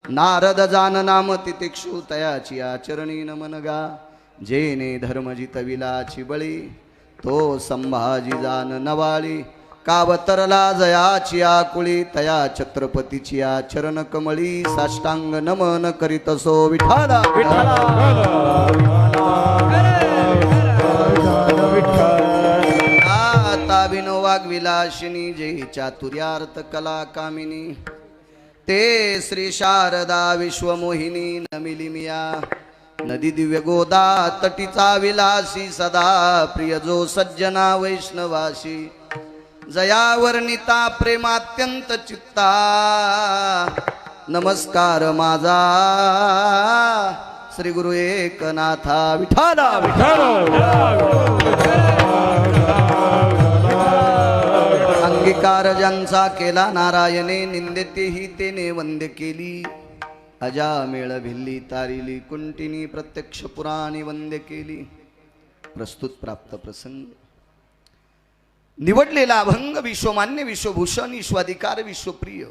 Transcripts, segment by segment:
नारद जान नाम तितिक्षु तयाची आचरणी नमनगा जेने धर्म जितविलाची बळी तो संभाजी जान नवाळी कावतरला जयाची आकुळी तया छत्रपतीची आचरण कमळी साष्टांग नमन करीत सो विठाला आता विनोवाग विलासिनी जय चातुर्यार्थ कला कामिनी ते श्री शारदा विश्वमोहिनी नमिली मिया नदी दिव्य गोदा तटीचा विलासी सदा प्रिय जो सज्जना वैष्णवासी जयावर्णिता प्रेमात्यंत चित्ता नमस्कार माझा श्री गुरु एकनाथा विठाला अंगीकार ज्यांचा केला नारायणे निंदेतेही तेने वंद्य केली अजामेळ भिल्ली तारिली कुंटिनी प्रत्यक्ष पुराणी वंद्य केली. प्रस्तुत प्राप्त प्रसंग निवडलेला अभंग विश्वमान्य विश्वभूषण विश्वाधिकार विश्वप्रिय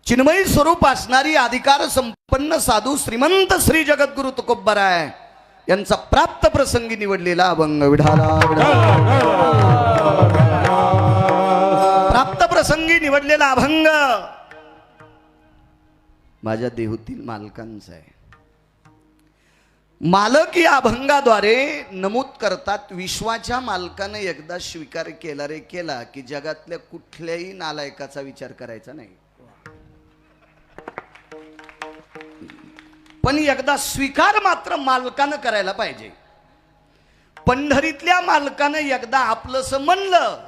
चिन्मयी स्वरूप असणारी अधिकार संपन्न साधू श्रीमंत श्री जगद्गुरु तुकोबराय यांचा प्राप्त प्रसंगी निवडलेला अभंग विढाला प्राप्त प्रसंगी निवडलेला अभंग माझ्या देहूतील मालकांचा आहे. मालक या अभंगाद्वारे नमूद करतात विश्वाच्या मालकाने एकदा स्वीकार केला रे केला की जगातल्या कुठल्याही नालायकाचा विचार करायचा नाही. पण एकदा स्वीकार मात्र मालकानं करायला पाहिजे. पंढरीतल्या मालकानं एकदा आपलंस म्हणलं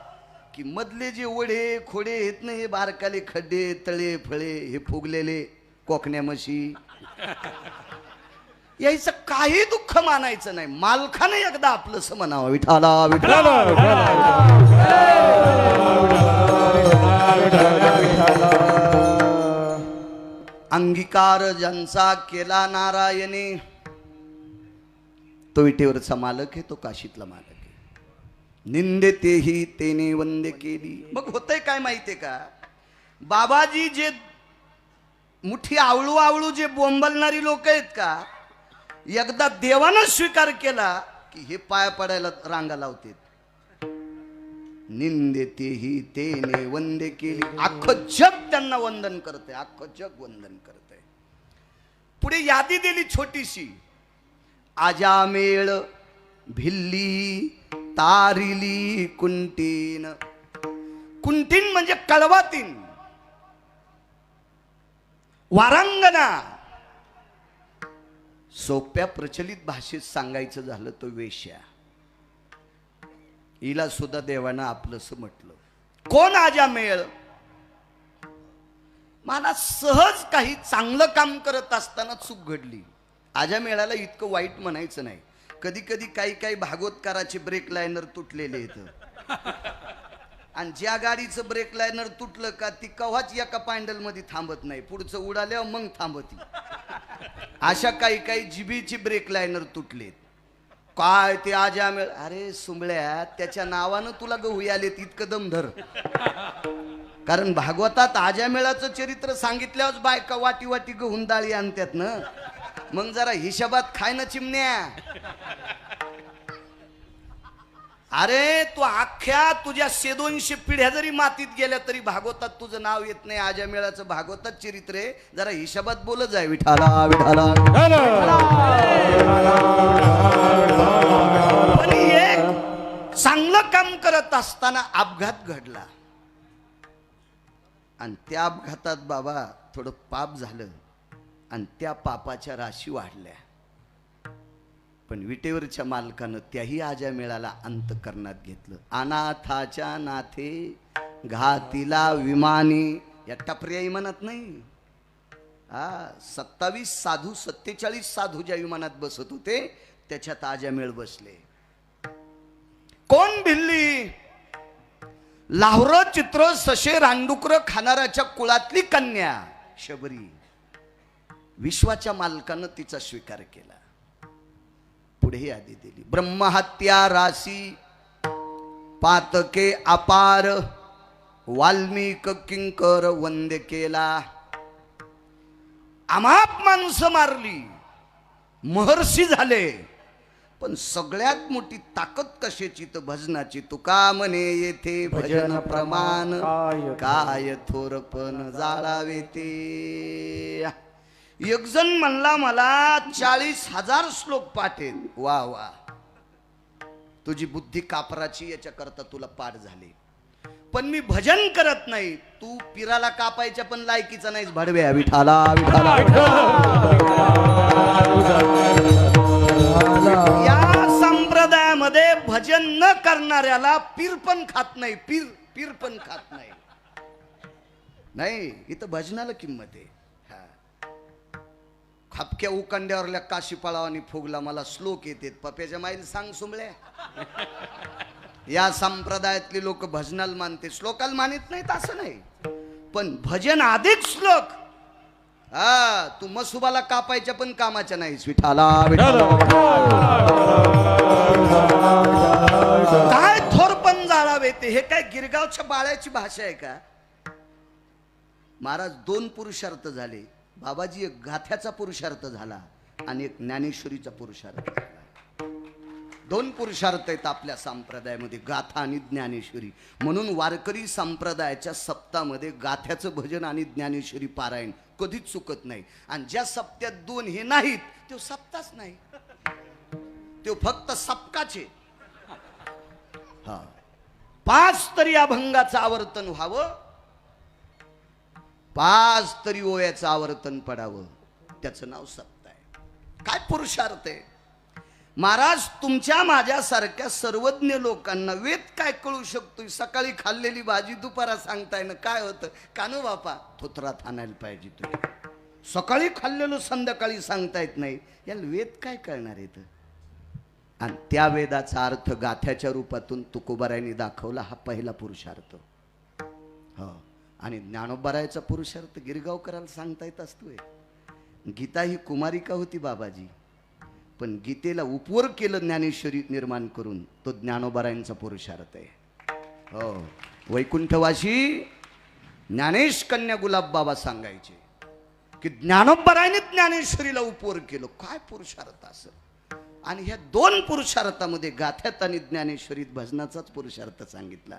की मधले जे ओढे खोडे आहेत ना हे बारकाले खड्डे तळे फळे हे फुगलेले कोकण्या म्हशी यायचं काही दुःख मानायचं नाही. मालकाने एकदा आपलंस म्हणावं विठाला विठाला अंगीकार ज्यांचा केला नारायणे तो विटेवरचा मालक आहे, तो काशीतला मालक आहे. निंदेतेही तेने वंद्य केली. मग होतंय काय माहितीये का, बाबाजी जे मुठी आवळू आवळू जे बोंबलणारी लोक आहेत का, एकदा देवानं स्वीकार केला की हे पाया पडायला रांगा लावते. निंदेतेही तेने वंद्य केली. अख्खं जग त्यांना वंदन करते, अख्खं जग वंदन करते. पुढे यादी दिली छोटीशी. आजामेळ भिल्ली तारिली कुंटीन. कुंटीन म्हणजे कळवातीन, वारांगना. सोप्या प्रचलित भाषेत सांगायचं झालं तो वेश्या. हिला सुद्धा देवानं आपलंस म्हटलं. कोण आजामेळ? मला सहज काही चांगलं काम करत असताना चूक घडली. आजामेळाला इतकं वाईट म्हणायचं नाही. कधी कधी काही भागवतकाराचे ब्रेक लायनर तुटलेले आहेत आणि ज्या गाडीचं ब्रेक लायनर तुटलं का ती कव्हाच एका पॅन्डल मध्ये थांबत नाही, पुढचं उडाल्यावर मग थांबती. अशा काही जिबीची ब्रेक लायनर तुटलेत. काय ते आजामेळ? अरे सुंबळ्या, त्याच्या नावानं तुला गहू आले तितकं दमधर. कारण भागवतात आजामेळाचं चरित्र सांगितल्यावर बायका वाटी वाटी गहून डाळी आणतात ना, मग जरा हिशोबात खाय ना चिमण्या. अरे तू अख्ख्या तुझ्या 200 पिढ्या जरी मातीत गेल्या तरी भागवतात तुझं नाव येत नाही. आजामेळाचं भागवतात चरित्र आहे, जरा हिशोबात बोलत जाय. विठाला विठाला. पण एक चांगलं काम करत असताना अपघात घडला आणि त्या अपघातात बाबा थोडं पाप झालं आणि त्या पापाच्या राशी वाढल्या. पण विटेवरच्या मालकानं त्याही आजामेळाला अंतःकरणात घेतलं. अनाथाच्या नाथे घातीला विमानी. या टपऱ्याही म्हणत नाही. 27 साधू 47 साधू ज्या विमानात बसत होते त्याच्यात आजामेळ बसले. कोण भिल्ली? लाहोर चित्र सशे रांडुकर खाणाऱ्याच्या कुळातली कन्या शबरी. विश्वाच्या मालकानं तिचा स्वीकार केला. पुढे यादी दिली. ब्रह्महत्या राशी पातके अपार वाल्मिक किंकर वंद्य केला. अमाप माणसं मारली, महर्षी झाले, पण सगळ्यात मोठी ताकद कशाची तर भजनाची. तुका म्हणे येथे भजन प्रमाण, काय थोरपण जाळावे ते. एक जण म्हणला मला 40,000 श्लोक पाठ आहेत. वा वा, तुझी बुद्धी कापराची, याच्या करता तुला पाठ झाले. पण मी भजन करत नाही. तू पिराला कापायच्या पण लायकीचा नाहीस भडव्या. विठाला विठाला. या संप्रदायामध्ये भजन न करणाऱ्याला पीर पण खात नाही. पीर पण खात नाही. नाही, इथं भजनाला किंमत आहे. खापक्या उकांड्यावरल्या काशी पळावानी फुगला मला श्लोक येते. पप्याच्या माईल सांग सुमल्या. या संप्रदायातली लोक भजनाला मानते, श्लोकाला मानित नाहीत असं नाही. पण भजन अधिक श्लोक. तू मसुबाला कापायच्या पण कामाच्या नाहीस. विठाला काय थोरपण जाळावे ते. हे काय गिरगावच्या बाळ्याची भाषा आहे का? महाराज 2 पुरुषार्थ झाले. बाबाजी एक गाथ्याचा पुरुषार्थ झाला आणि एक ज्ञानेश्वरीचा पुरुषार्थ झाला. 2 पुरुषार्थ आहेत आपल्या संप्रदायामध्ये, गाथा आणि ज्ञानेश्वरी. म्हणून वारकरी संप्रदायाच्या सप्तामध्ये गाथ्याचं भजन आणि ज्ञानेश्वरी पारायण कधीच चुकत नाही. आणि ज्या सप्त्यात 2 हे नाहीत तो सप्ताच नाही, तो फक्त सपकाचे. 5 तरी अभंगाचं आवर्तन व्हावं, 5 तरी ओयाचं आवर्तन पडावं, त्याचं नाव सप्ताह आहे. काय पुरुषार्थ आहे महाराज. तुमच्या माझ्यासारख्या सर्वज्ञ लोकांना वेद काय कळू शकतोय? सकाळी खाल्लेली भाजी दुपारा सांगताय ना काय होतं? कानू बापा थोथरात आणायला पाहिजे. तुम्ही सकाळी खाल्लेलं संध्याकाळी सांगता येत नाही, याला वेद काय कळणार आहे? आणि त्या वेदाचा अर्थ गाथ्याच्या रूपातून तुकोबारायांनी दाखवला. हा पहिला पुरुषार्थ. हो, आणि ज्ञानोबारायाचा पुरुषार्थ गिरगावकराला सांगता येत असतोय. गीता ही कुमारिका होती बाबाजी, पण गीतेला उपवर केलं ज्ञानेश्वरी निर्माण करून. तो ज्ञानोबारायांचा पुरुषार्थ आहे. हो, वैकुंठवासी ज्ञानेश कन्या गुलाब बाबा सांगायचे की ज्ञानोबारायांनी ज्ञानेश्वरीला उपवर केलं. काय पुरुषार्थ असेल? आणि ह्या 2 पुरुषार्थामध्ये गाथ्यात आणि ज्ञानेश्वरीत भजनाचाच पुरुषार्थ सांगितला.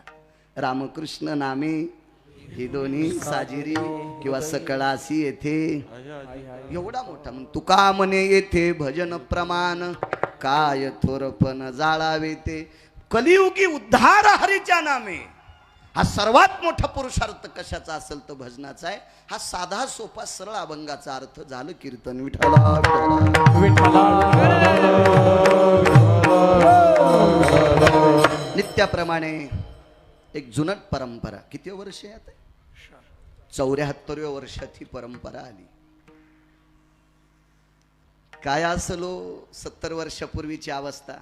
रामकृष्ण नामे ही दोन्ही साजिरी किंवा सकळासी येथे. एवढा मोठा म्हणून तुका म्हणे येथे भजन प्रमाण, काय थोरपण जाळावे ते. कलियुगी उद्धार हरीच्या नामे. हा सर्वात मोठा पुरुषार्थ कशाचा असेल तर भजनाचा आहे. हा साधा सोपा सरळ अभंगाचा अर्थ झालं कीर्तन. विठ्ठला विठ्ठला. नित्याप्रमाणे एक जुनट परंपरा. किती वर्ष आहे आता? 74व्या वर्षात ही परंपरा आली. काय असलो 70 वर्षापूर्वीची अवस्था?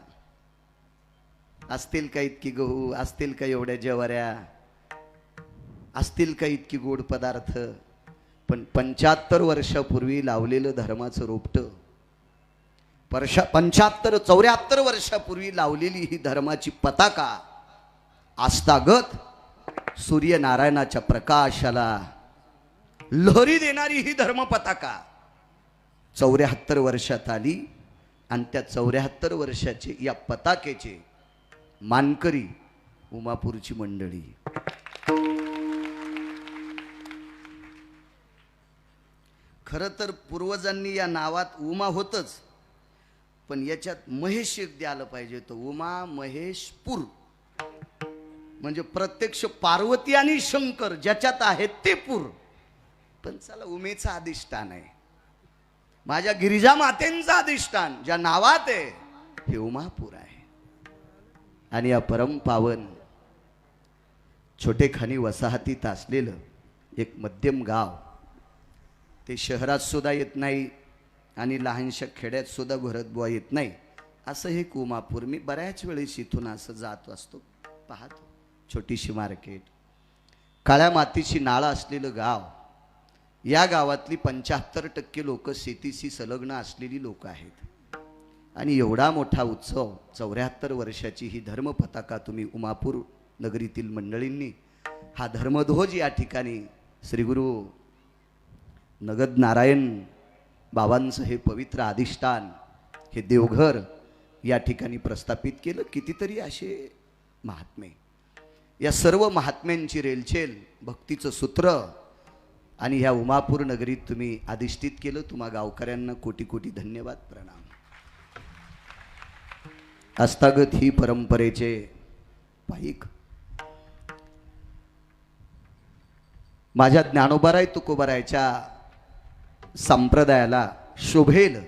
असतील का इतकी गहू, असतील का एवढ्या ज्वाऱ्या, असतील का इतकी गोड पदार्थ? पण 75 वर्षापूर्वी लावलेलं धर्माचं रोपटं, 74 वर्षापूर्वी लावलेली ही धर्माची पताका आस्थागत सूर्यनारायणाच्या प्रकाशाला लहरी देणारी ही धर्म पताका 74 वर्षात आली. आणि त्या 74 वर्षाचे या पताकेचे मानकरी उमापूरची मंडळी. खरं तर पूर्वजांनी या नावात उमा होतच, पण याच्यात महेश एक द्यायला पाहिजे. तो उमा महेशपूर म्हणजे प्रत्यक्ष पार्वती आणि शंकर ज्याच्यात आहेत ते पूर. पण चला, उमेचं अधिष्ठान आहे, माझ्या गिरिजा मातेंचं अधिष्ठान ज्या नावात आहे हे उमापूर आहे. आणि या परम पावन छोटेखानी वसाहतीत असलेलं एक मध्यम गाव, ते शहरात सुद्धा येत नाही आणि लहानशा खेड्यात सुद्धा घरात बुवा येत नाही, असं हे उमापूर. मी बऱ्याच वेळेस इथून असं जात असतो, पाहतो. छोटीशी मार्केट, काळ्या मातीची नाळं असलेलं गाव. या गावातली 75% लोक शेतीशी संलग्न असलेली लोक आहेत. आणि एवढा मोठा उत्सव, 74 वर्षाची ही धर्म पताका तुम्ही उमापूर नगरीतील मंडळींनी, हा धर्मध्वज या ठिकाणी श्री गुरु नगद नारायण बाबांचं हे पवित्र अधिष्ठान, हे देवघर या ठिकाणी प्रस्थापित केलं. कितीतरी असे महात्मे, या सर्व महात्म्यांची रेलचेल, भक्तीचं सूत्र आणि ह्या उमापूर नगरीत तुम्ही अधिष्ठित केलं. तुम्हा गावकऱ्यांना कोटी कोटी धन्यवाद, प्रणाम. हस्तागत ही परंपरेचे पाईक माझ्या ज्ञानोबाराय तुकोबारायच्या संप्रदायाला शोभेल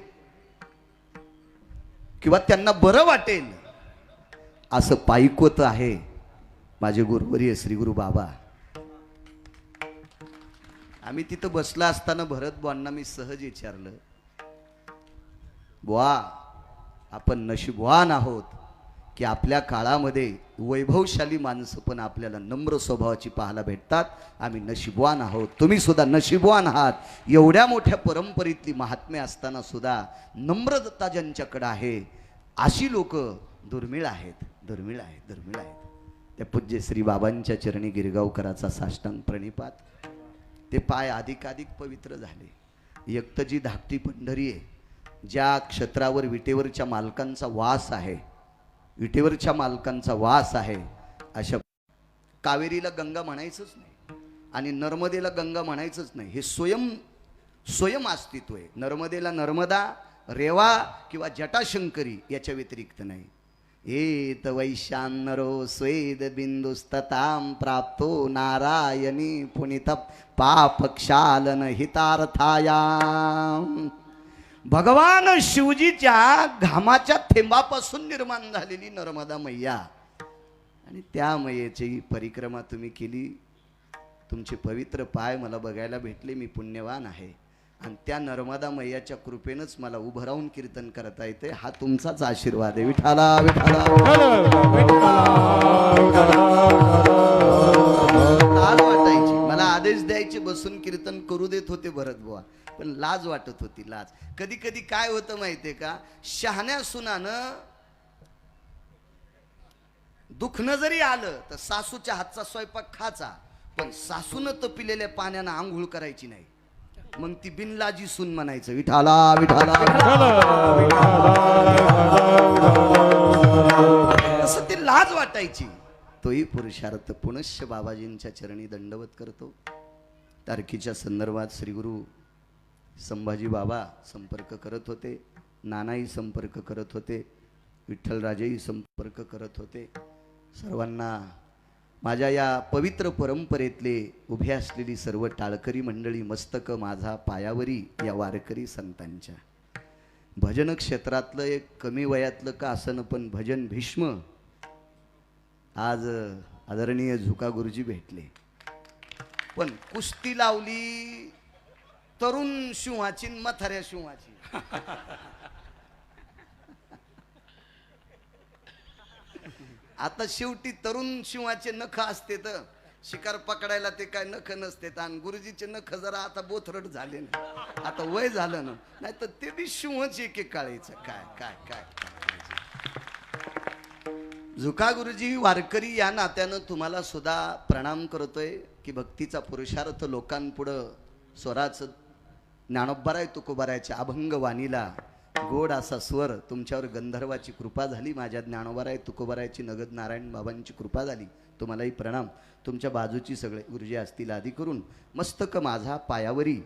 किंवा त्यांना बरं वाटेल असं पाईकवत आहे माझे गुरुवर्य श्री गुरु बाबा. आम्ही तिथं बसला असताना भरत बुवांना मी सहज विचारलं, बुवा आपण नशीबवान आहोत की आपल्या काळामध्ये वैभवशाली माणसं पण आपल्याला नम्र स्वभावाची पाहायला भेटतात. आम्ही नशीबवान आहोत, तुम्ही सुद्धा नशीबवान आहात. एवढ्या मोठ्या परंपरेतली महात्म्य असताना सुद्धा नम्रता ज्यांच्याकडे आहे अशी लोक दुर्मिळ आहेत, दुर्मिळ आहेत, दुर्मिळ आहेत. त्या पूज्य श्री बाबांच्या चरणी गिरगावकराचा साष्टांग प्रणिपात. ते पाय अधिकाधिक पवित्र झाले. एकतजी धाकटी पंढरी आहे, ज्या क्षेत्रावर विटेवरच्या मालकांचा वास आहे, विटेवरच्या मालकांचा वास आहे, अशा कावेरीला गंगा म्हणायचंच नाही आणि नर्मदेला गंगा म्हणायचंच नाही. हे स्वयं अस्तित्व आहे. नर्मदेला नर्मदा, रेवा किंवा जटाशंकरी याच्या व्यतिरिक्त नाही. एत वैशान्नरो स्वेद बिंदुस्ततां प्राप्तो नारायणी पुनित पापक्षालन हितार्थायाम. भगवान शिवजीच्या घामाच्या थेंबापासून निर्माण झालेली नर्मदा मैया आणि त्या मैयेची परिक्रमा तुम्ही केली. तुमचे पवित्र पाय मला बघायला भेटले, मी पुण्यवान आहे. आणि त्या नर्मदा मैयाच्या कृपेनंच मला उभं राहून कीर्तन करता येते. हा तुमचाच आशीर्वाद आहे. विठाला विठाला. लाज वाटायची, मला आदेश द्यायचे, बसून कीर्तन करू देत होते भरत बुवा, पण लाज वाटत होती, लाज. कधी कधी काय होतं माहितीये का, शहाण्या सुनानं दुखणं जरी आलं तर सासूच्या हातचा स्वयंपाक खायचा, पण सासूनं तपिलेल्या पाण्यानं आंघोळ करायची नाही. मग ती बिनलाजी सून म्हणायचं विठाला विठाला. असं ती लाज वाटायची. तोही पुरुषार्थ पुनश्च बाबाजींच्या चरणी दंडवत करतो. तारखेच्या संदर्भात श्री गुरु संभाजी बाबा संपर्क करत होते, नानाही संपर्क करत होते, विठ्ठलराजेही संपर्क करत होते. सर्वांना माझ्या या पवित्र परंपरेतले उभे असलेली सर्व टाळकरी मंडळी, मस्तक माझा पायावरी या वारकरी संतांच्या. भजन क्षेत्रातलं एक कमी वयातलं का असं, पण भजन भीष्म आज आदरणीय झुका गुरुजी भेटले. पण कुस्ती लावली तरुण शिवाची, म्हाताऱ्या शिवाची. आता शेवटी तरुण शिवाचे नख असते तर शिकार पकडायला ते काय नख नसते. आणि गुरुजीचे नख जरा आता बोथरट झाले ना, आता वय झालं ना, नाही तर ते बी शिवच एक एक काळायचं. काय काय काय झुका गुरुजी वारकरी या नात्यानं तुम्हाला सुद्धा प्रणाम करतोय की भक्तीचा पुरुषार्थ लोकांपुढं स्वराचं ज्ञानोबाराय तुकोबारायच्या अभंग वाणीला गोड असा स्वर. तुमच्यावर गंधर्वाची कृपा झाली, माझ्या ज्ञानोबाराय तुकोबारायची नगद नारायण बाबांची कृपा झाली. तुम्हालाही प्रणाम. तुमच्या बाजूची सगळे गुरुजी असतील आधी करून मस्तक माझा पायावरी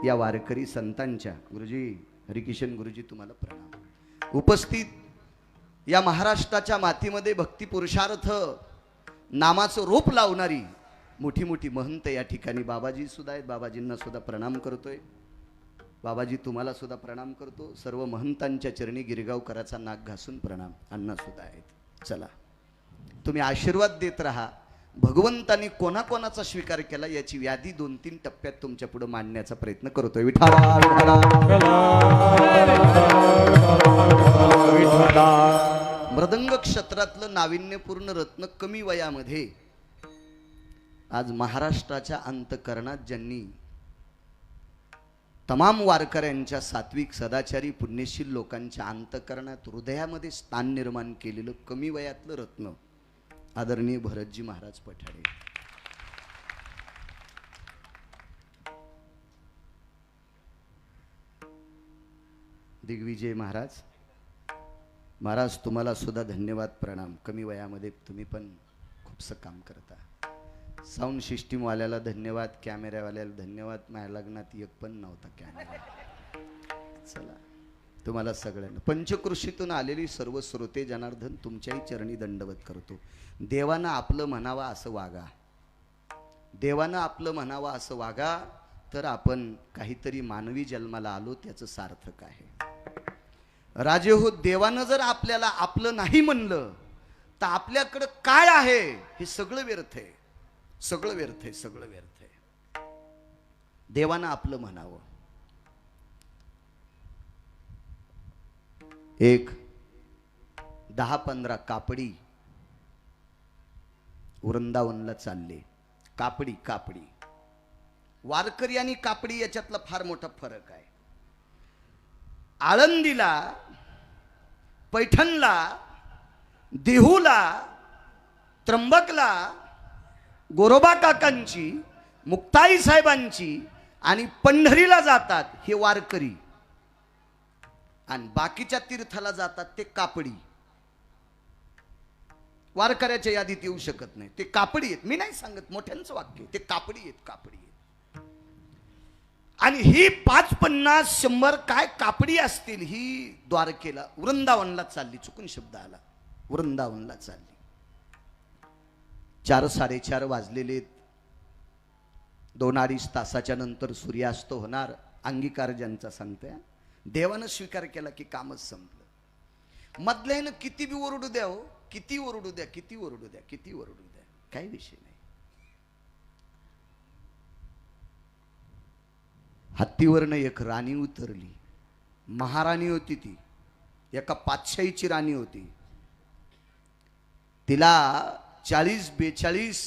या वारकरी संतांच्या. गुरुजी हरिकिशन गुरुजी तुम्हाला प्रणाम. उपस्थित या महाराष्ट्राच्या मातीमध्ये भक्ती पुरुषार्थ नामाचं रोप लावणारी मोठी मोठी महंत या ठिकाणी बाबाजी सुद्धा आहेत. बाबाजींना सुद्धा प्रणाम करतोय. बाबाजी तुम्हाला सुद्धा प्रणाम करतो. सर्व महंतांच्या चरणी गिरगावकराचा नाक घासून प्रणाम. अण्णा सुद्धा आहेत. चला, तुम्ही आशीर्वाद देत राहा. भगवंतानी कोणाकोणाचा स्वीकार केला याची व्याधी 2-3 टप्प्यात तुमच्या पुढे मांडण्याचा प्रयत्न करतोय. विठाला मृदंग क्षेत्रातलं नाविन्यपूर्ण रत्न कमी वयामध्ये आज महाराष्ट्राच्या अंतःकरणात ज्यांनी तमाम वारकऱ्यांच्या सात्विक सदाचारी पुण्यशील लोकांच्या अंतःकरणात हृदयामध्ये स्थान निर्माण केलेलं कमी वयातलं रत्न आदरणीय भरतजी महाराज पठाडे. दिग्विजय महाराज. महाराज तुम्हाला सुद्धा धन्यवाद, प्रणाम. कमी वयामध्ये तुम्ही पण खूपसं काम करता. साऊंड सिस्टीमवाल्याला धन्यवाद, कॅमेऱ्यावाल्याला धन्यवाद. माझ्या लग्नात एक पण नव्हता कॅमेरा. चला, तुम्हाला सगळ्यांना पंचकृषीतून आलेली सर्व श्रोते जनार्दन तुमच्याही चरणी दंडवत करतो. देवानं आपलं म्हणावा असं वागा, देवानं आपलं म्हणावा असं वागा, तर आपण काहीतरी मानवी जन्माला आलो त्याचं सार्थक आहे. राजे हो, देवानं जर आपल्याला आपलं नाही म्हणलं तर आपल्याकडं काय आहे हे सगळं व्यर्थ आहे, सगळं व्यर्थ आहे, सगळं व्यर्थ आहे. देवानं आपलं म्हणावं. एक 10-15 कापडी वृंदावनला चालले. कापडी कापडी वारकरी आणि कापडी याच्यातला फार मोठा फरक आहे. आळंदीला, पैठणला, देहूला, त्र्यंबकला गोरोबा काकांची, मुक्ताई साहेबांची आणि पंढरीला जातात हे वारकरी, आणि बाकीच्या तीर्थाला जातात ते कापडी. वारकऱ्याच्या यादीत येऊ शकत नाही, ते कापडी आहेत. मी नाही सांगत, मोठ्यांचं वाक्य, ते कापडी आहेत, कापडी आहेत. आणि ही 5, 50, 100 काय कापडी असतील, ही द्वारकेला, वृंदावनला चालली. चुकून शब्द आला, वृंदावनला चालली. 4-4:30 वाजलेले. 2-2.5 तासाच्या नंतर सूर्यास्त होणार. अंगीकार ज्यांचा सांगतोय, देवानं स्वीकार केला की कामच संपलं. मधल्यानं किती बी ओरडू द्या हो, किती ओरडू द्या, किती ओरडू द्या, किती ओरडू द्या, काही विषय नाही. हत्तीवरनं एक राणी उतरली. महाराणी होती ती, एका पातशाहीची राणी होती. तिला 40-42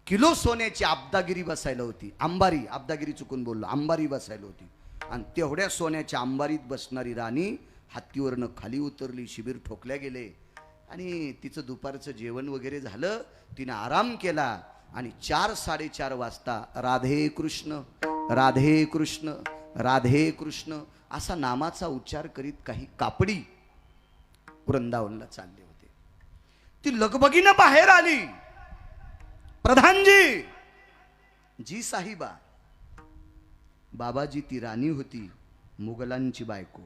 किलो सोन्याची आब्दागिरी बसायला होती. अंबारी, आब्दागिरी चुकून बोललो, अंबारी बसायला होती. आणि तेवढ्या सोन्याच्या अंबारीत बसणारी राणी हत्तीवरनं खाली उतरली. शिबीर ठोकल्या गेले आणि तिचं दुपारचं जेवण वगैरे झालं. तिनं आराम केला आणि 4-4:30 वाजता राधे कृष्ण, राधे कृष्ण, राधे कृष्ण असा नामाचा उच्चार करीत काही कापडी वृंदावनला चालले होते. ती लगबगीनं बाहेर आली. प्रधानजी, जी साहिबा. बाबाजी, ती राणी होती मुघलांची बायको,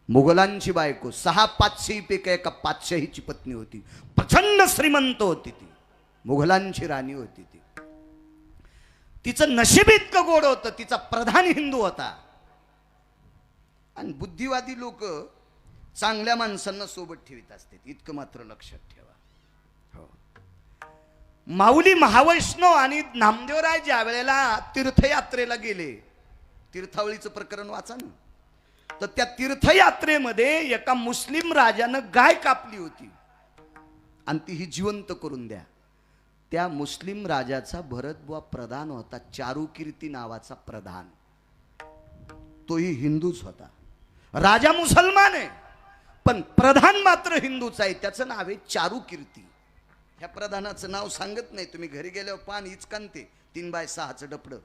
मुघलांची बायको. 6 पातशाहीपैकी एका पातशाहीची पत्नी होती. प्रचंड श्रीमंत होती ती, मुघलांची राणी होती ती. तिचं नशीब इतकं गोड होतं, तिचा प्रधान हिंदू होता. आणि बुद्धिवादी लोक चांगल्या माणसांना सोबत ठेवीत असतात, इतकं मात्र लक्षात ठेवा. हो, माऊली महावैष्णव आणि नामदेवराय ज्या वेळेला तीर्थयात्रेला गेले, तीर्थावळीचं प्रकरण वाचा ना, तर त्या तीर्थयात्रेमध्ये एका मुस्लिम राजानं गाय कापली होती आणि ती ही जिवंत करून द्या. त्या मुस्लिम राजाचा भरतबुवा प्रधान होता, चारुकीर्ती नावाचा प्रधान. तोही हिंदूच होता. राजा मुसलमान आहे पण प्रधान मात्र हिंदूच आहे. त्याचं नाव आहे चारुकीर्ती. ह्या प्रधानाचं नाव सांगत नाही, तुम्ही घरी गेल्यावर पान इचकांते 3x6चं डपडं.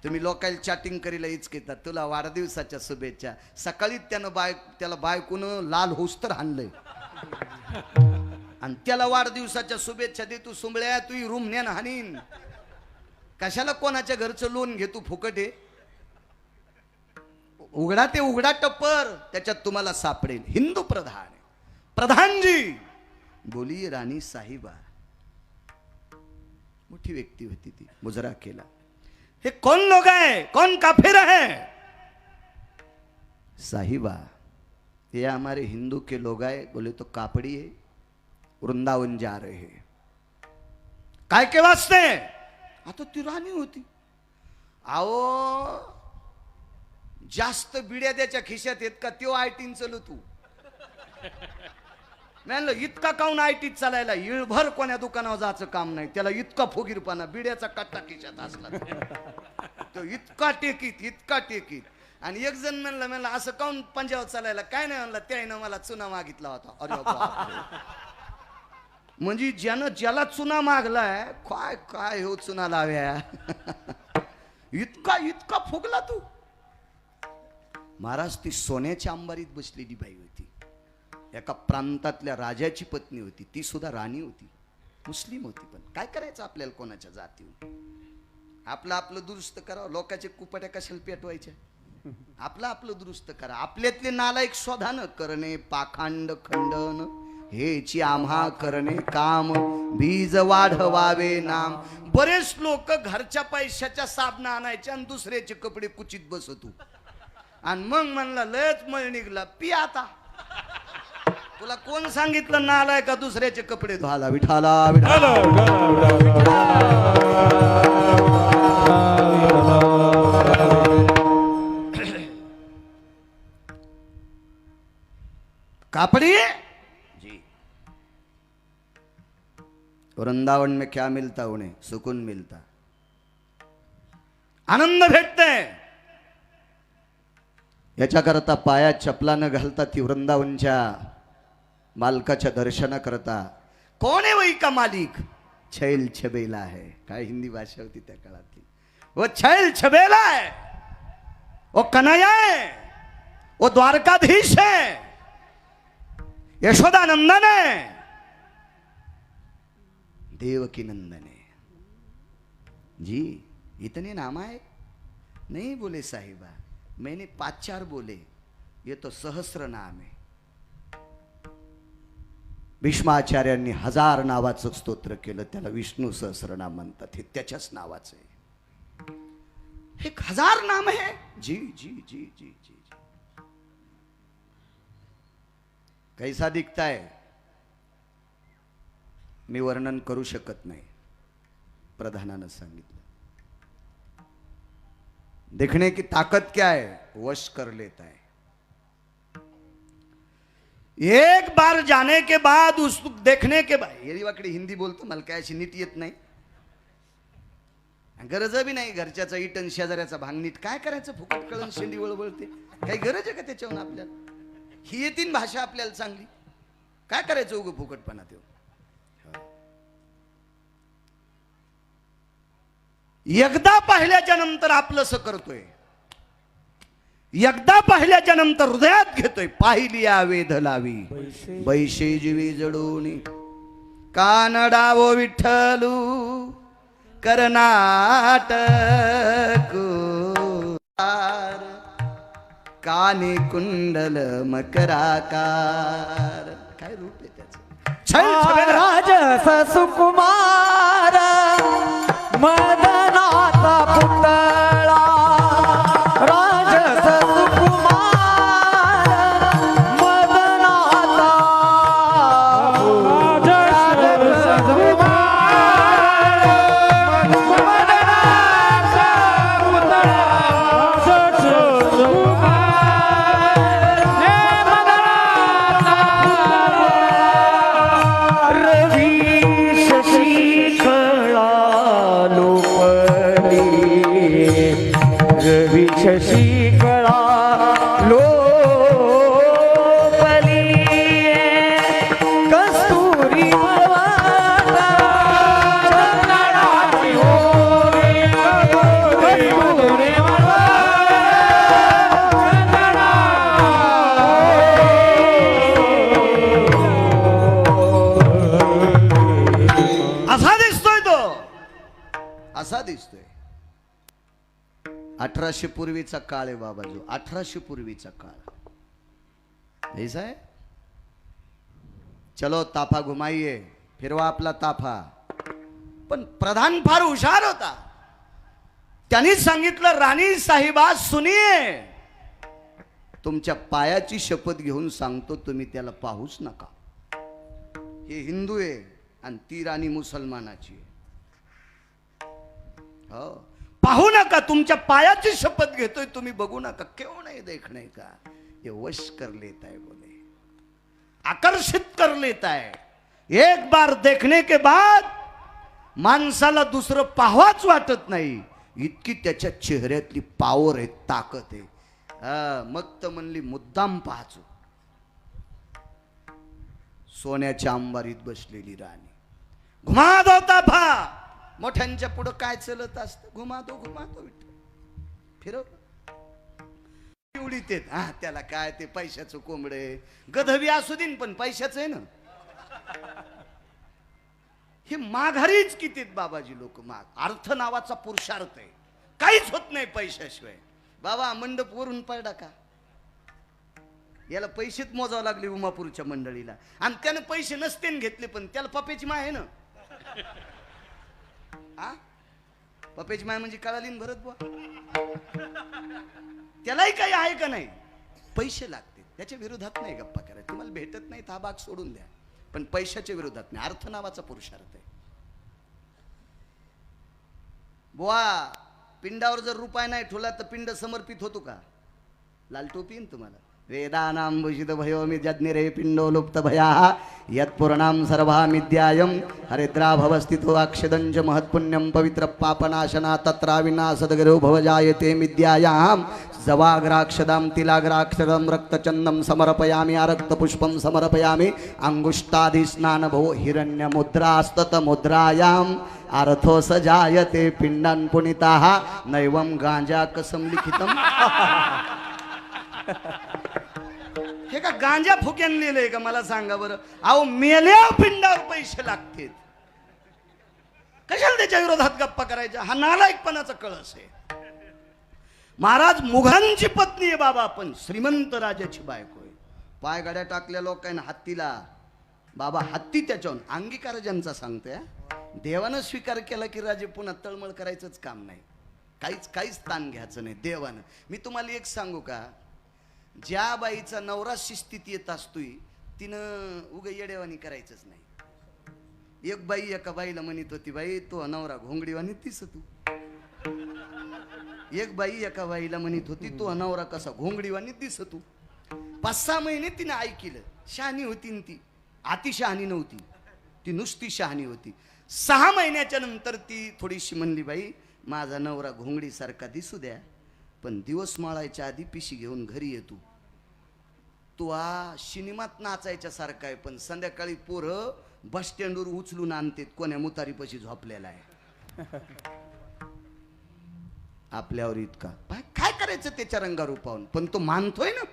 तुम्ही लोकांना चॅटिंग करीला इचकेतात, तुला वाढदिवसाच्या शुभेच्छा. सकाळी त्याला बायकोनं लाल होस तर हाणलंय आणि त्याला वाढदिवसाच्या शुभेच्छा दे. तू सुंबळ्या, तू रूम न्यान हानीन. कशाला कोणाच्या घरचं लोन घे तू, फुकट आहे. उघडा ते उघडा टप्पर, त्याच्यात तुम्हाला सापडेल. हिंदू प्रधान, प्रधानजी. बोली राणी साहिबा, मोठी व्यक्ती होती ती. मुजरा केला. हे कौन लोग है, कौन काफिर है? साहिबा, ये हमारे हिंदू के लोग आए. बोले तो कापड़ी है, वृंदावन जा रहे हैं. काय के वास्ते? आता ती राणी होती. आओ, जास्त बिड्या त्याच्या खिशात येत का? त्यो आयटीन चलू तू. म्हणलं इतका काऊन आयटीत चालायला? इळभर कोण्या दुकानावर जायचं काम नाही त्याला. इतका फुगीरपणा, बिड्याचा कट्टा खिशात असला तो इतका टेकीत, इतका टेकीत. आणि एक जण म्हणलं असं काऊन पंजाब चालायला? काय नाही म्हणलं, त्यानं मला चुना मागितला होता. अरे बापरे. म्हणजे ज्याला चुना मागलाय, काय काय हो चुना लाव्या. इतका फुगला तू. महाराज ती सोन्याच्या अंबारीत बसलेली बाई होती. एका प्रांतातल्या राजाची पत्नी होती. ती सुद्धा राणी होती, मुस्लिम होती. पण काय करायचं आपल्याला कोणाच्या जातीवर? आपलं आपलं दुरुस्त करावं. लोकांचे कुपट्या कशाला पेटवायच्या? आपलं आपलं दुरुस्त करा. आपल्यातले नालायक शोधान करणे पाखांड खंडन हेची आम्हा करणे काम बीज वाढवावे नाम. बरेच लोक घरच्या पैशाच्या साबणा आणायचे आणि दुसऱ्याचे कपडे कुचित बसतू आणि मग म्हणला लयच मळ निघला पी आता. तुला कोण सांगितलं नालाय का दुसऱ्याचे कपडे धुवाला? विठाला विठाला कापड़ी जी. वृंदावन में क्या मिलता उन्हें? सुकून मिलता, आनंद भेटते. याच्याकरता पायात चपला न घालता ती वृंदावनच्या मालकाच्या दर्शन करता. कोण आहे वही का मालिक? छैल छबेला है. काय हिंदी भाषा होती त्या काळातली. वो छैल छबेला है, वो कन्हैया है, वो द्वारकाधीश है, यशोदा नंदन है, देवकी नंदन है. जी इतने नाम आए? नहीं बोले साहिबा, मैंने 5-4 बोले. ये तो सहस्र नाम है. भीष्माचार्यांनी 1000 नावाचं स्तोत्र केलं. त्याला विष्णू सहस्रनाम म्हणतात. हे त्याच्याच नावाचं आहे. 1000 नाम है. जी जी जी जी जी. कैसा दिखता है मी वर्णन करू शकत नाही. प्रधानानं सांगितलं. देखने की ताकत क्या है? वश कर लेता है. एक बार जाने के बाद उस देखने के बाद. ये वाकडे हिंदी बोलतो, मला काय अशी नीट येत नाही. गरज बी नाही. घरच्याचा इटन शेजाऱ्याचा भांग नीट काय करायचं? फुकट कळण शेंडी वळवळते. काही गरज आहे का त्याच्यावर? आपल्याला ही येतीन भाषा आपल्याला चांगली. काय करायचं उग फुकटपणा? तो एकदा पाहिल्याच्या नंतर आपलंसं करतोय. एकदा पाहिल्याच्या नंतर हृदयात घेतोय. पाहिली या वेध लावी बैशे जीवी जडून कानडावो विठ्ठलू कर्नाटक काने कुंडल मकराकार. काय रूप आहे त्याचं? राजस सुकुमार मदनाचा पुतळा. राजस सुकुमार मदनाचा शशी कळा लोपली कस्तुरी मळवता चंदनाची होळी कस्तुरी असा दिसतोय तो. असा दिसतोय. 1800 पूर्वीचा काळ आहे बाबा. जो 1800 पूर्वीचा काळ ऐसा है. चलो ताफा घुमाइए, फिरवा आपला ताफा. पण प्रधान फार हुशार होता. त्यांनी सांगितलं राणी साहिबा सुनिये, तुमच्या पायाची शपथ घेऊन सांगतो तुम्ही त्याला पाहूच नका. हे हिंदू आहे आणि ती राणी मुसलमानाची आहे. हो, पाहू नका. तुमच्या पायाची शपथ घेतोय तुम्ही, बघू नका. क्यों नहीं देखने का? ये वश कर लेता है बोले, आकर्षित कर लेता है. एक बार देखने के बाद माणसाला दुसरं पाहावंच वाटत नाही. इतकी त्याच्या चेहऱ्यातली पावर आहे, ताकद आहे. मग तर म्हणली मुद्दाम पाहायचो. सोन्याच्या अंबारीत बसलेली राणी. घुमा दो ताफा. मोठ्यांच्या पुढं काय चलत असतं? घुमा दो विठ्ठल. फिरव उडीत आहेत. हा त्याला काय ते पैशाचं कोंबडे गधबी असू देईन पण पैशाचं आहे ना. हे माघारीच किती आहेत बाबाजी लोक. माग अर्थ नावाचा पुरुषार्थ आहे, काहीच होत नाही पैशाशिवाय. बाबा मंडप वरून पडला का, याला पैसेच मोजावं लागले उमापूरच्या मंडळीला. आणि त्यानं पैसे नसते घेतले पण त्याला पप्याची माय आहे ना. आ पप्याची माय म्हणजे कळाली ना भरत बुवा. त्यालाही काही आहे का नाही, पैसे लागते. त्याच्या विरोधात नाही गप्पा करायचं. तुम्हाला भेटत नाही हा भाग सोडून द्या, पण पैशाच्या विरोधात नाही. अर्थ नावाचा पुरुषार्थ आहे बुवा. पिंडावर जर रुपये नाही ठेवला तर पिंड समर्पित होतो का. लाल टोपी ना तुम्हाला. वेदानां भूषित भयो मिज्ञरे पिंडो लुप्त भया यत्पूर्णां सर्वामिद्यायं हरिद्रा भवस्थितो अक्षदंच महत्पुण्यं पवित्र पापनाशना तत्रा विनाशदगरो भवजायते मिद्यायां जवाग्राक्षदां तिलाग्राक्षदं रक्तचन्दं समर्पयामि आरक्तपुष्पं समर्पयामि अंगुष्ठादि स्नान भो हिरण्यमुद्रास्तत मुद्रायां अर्थो सजायते पिंडान् पुनिताः नैवं गांजा कसं लिखितम्. हे का गांजा फुक्यान लिहिलंय का मला सांगा बरं. अहो मेल्या पिंडावर पैसे लागतील, कशाला त्याच्या विरोधात गप्पा करायच्या. हा नालायकपणाचा कळस आहे. महाराज मुघलांची पत्नी आहे बाबा, पण श्रीमंत राजाची बायको आहे. पाय गाड्या टाकल्या लोकांना हत्तीला. बाबा हत्ती त्याच्यावर अंगीकार ज्यांचा सांगतोय. देवानं स्वीकार केला की राजे पुन्हा तळमळ करायचंच काम नाही. काहीच ताण घ्यायचं नाही देवानं. मी तुम्हाला एक सांगू का, ज्या बाईचा नवरा शिस्तीत येत असतोय तिनं उग येडेवानी करायचंच नाही. एक बाई एका बाईला म्हणत होती, बाई तो नवरा घोंगडीवानी दिसतो. एक बाई एका बाईला म्हणत होती, तो नवरा कसा घोंगडीवानी दिसतो. 5-6 महिने तिने ऐकलं. शहाणी होती न ती, अति शहाणी नव्हती ती, नुसती शहाणी होती. 6 महिन्याच्या नंतर ती थोडीशी म्हणली, बाई माझा नवरा घोंगडीसारखा दिसू द्या, पण दिवस माळायच्या आधी पिशी घेऊन घरी येतो. तो सिनेमात नाचायच्या सारखा आहे, पण संध्याकाळी पोरं बस स्टँडवर उचलून आणतात कोण्या मुतारीपाशी झोपलेला आहे. आपल्यावर इतका काय करायचं त्याच्या रंगारूपावून. पण तो मानतोय ना,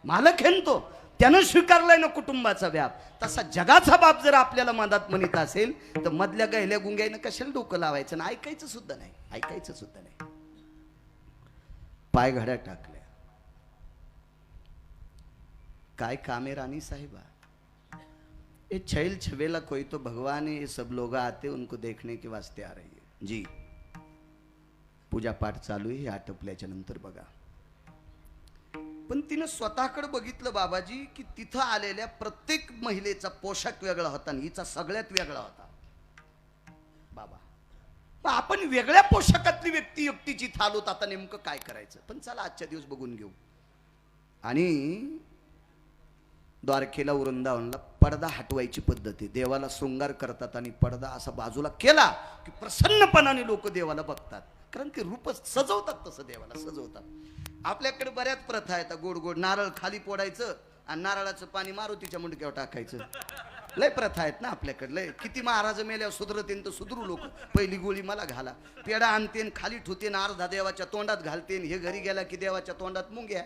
मालक आहे तो, त्यानं स्वीकारलाय ना कुटुंबाचा व्याप. तसा जगाचा बाप जर आपल्याला मदत म्हणत असेल तर मधल्या गहिल्या गुंग्यानं कशाला डोकं लावायचं ना. ऐकायचं सुद्धा नाही, ऐकायचं सुद्धा नाही. पाय घड्या टाकल्या. काय कामे रानी साहिबा, ये छैल छबेला कोई तो भगवान है, ये सब लोग आते उनको देखने के वास्ते आ रही है जी. पूजा पाठ चालू आहे, आटपल्याच्या नंतर बघा. पण तिनं स्वतःकडे बघितलं बाबाजी की तिथं आलेल्या प्रत्येक महिलेचा पोशाख वेगळा होता आणि हिचा सगळ्यात वेगळा होता. बाबा आपण वेगळ्या पोशाखातली व्यक्ती एकटीची थालोत, आता नेमकं काय करायचं. पण चला आजच्या दिवस बघून घेऊ. आणि द्वारकेला वृंदावनला पडदा हटवायची पद्धत आहे. देवाला शृंगार करतात आणि पडदा असा बाजूला केला की प्रसन्नपणाने लोक देवाला बघतात, कारण ते रूप सजवतात, तसं देवाला सजवतात. आपल्याकडे बऱ्याच प्रथा आहेत. गोड गोड नारळ खाली फोडायचं आणि नारळाचं पाणी मारुतीच्या मुंडक्यावर टाकायचं. लय प्रथा आहेत ना आपल्याकडे. लय किती महाराज मेल्यावर सुधरतेन तर सुधरू लोक. पहिली गोळी मला घाला, पेडा आणतेन खाली ठुतेन, अर्धा देवाच्या तोंडात घालतेन. हे घरी गेला की देवाच्या तोंडात मुंग्या.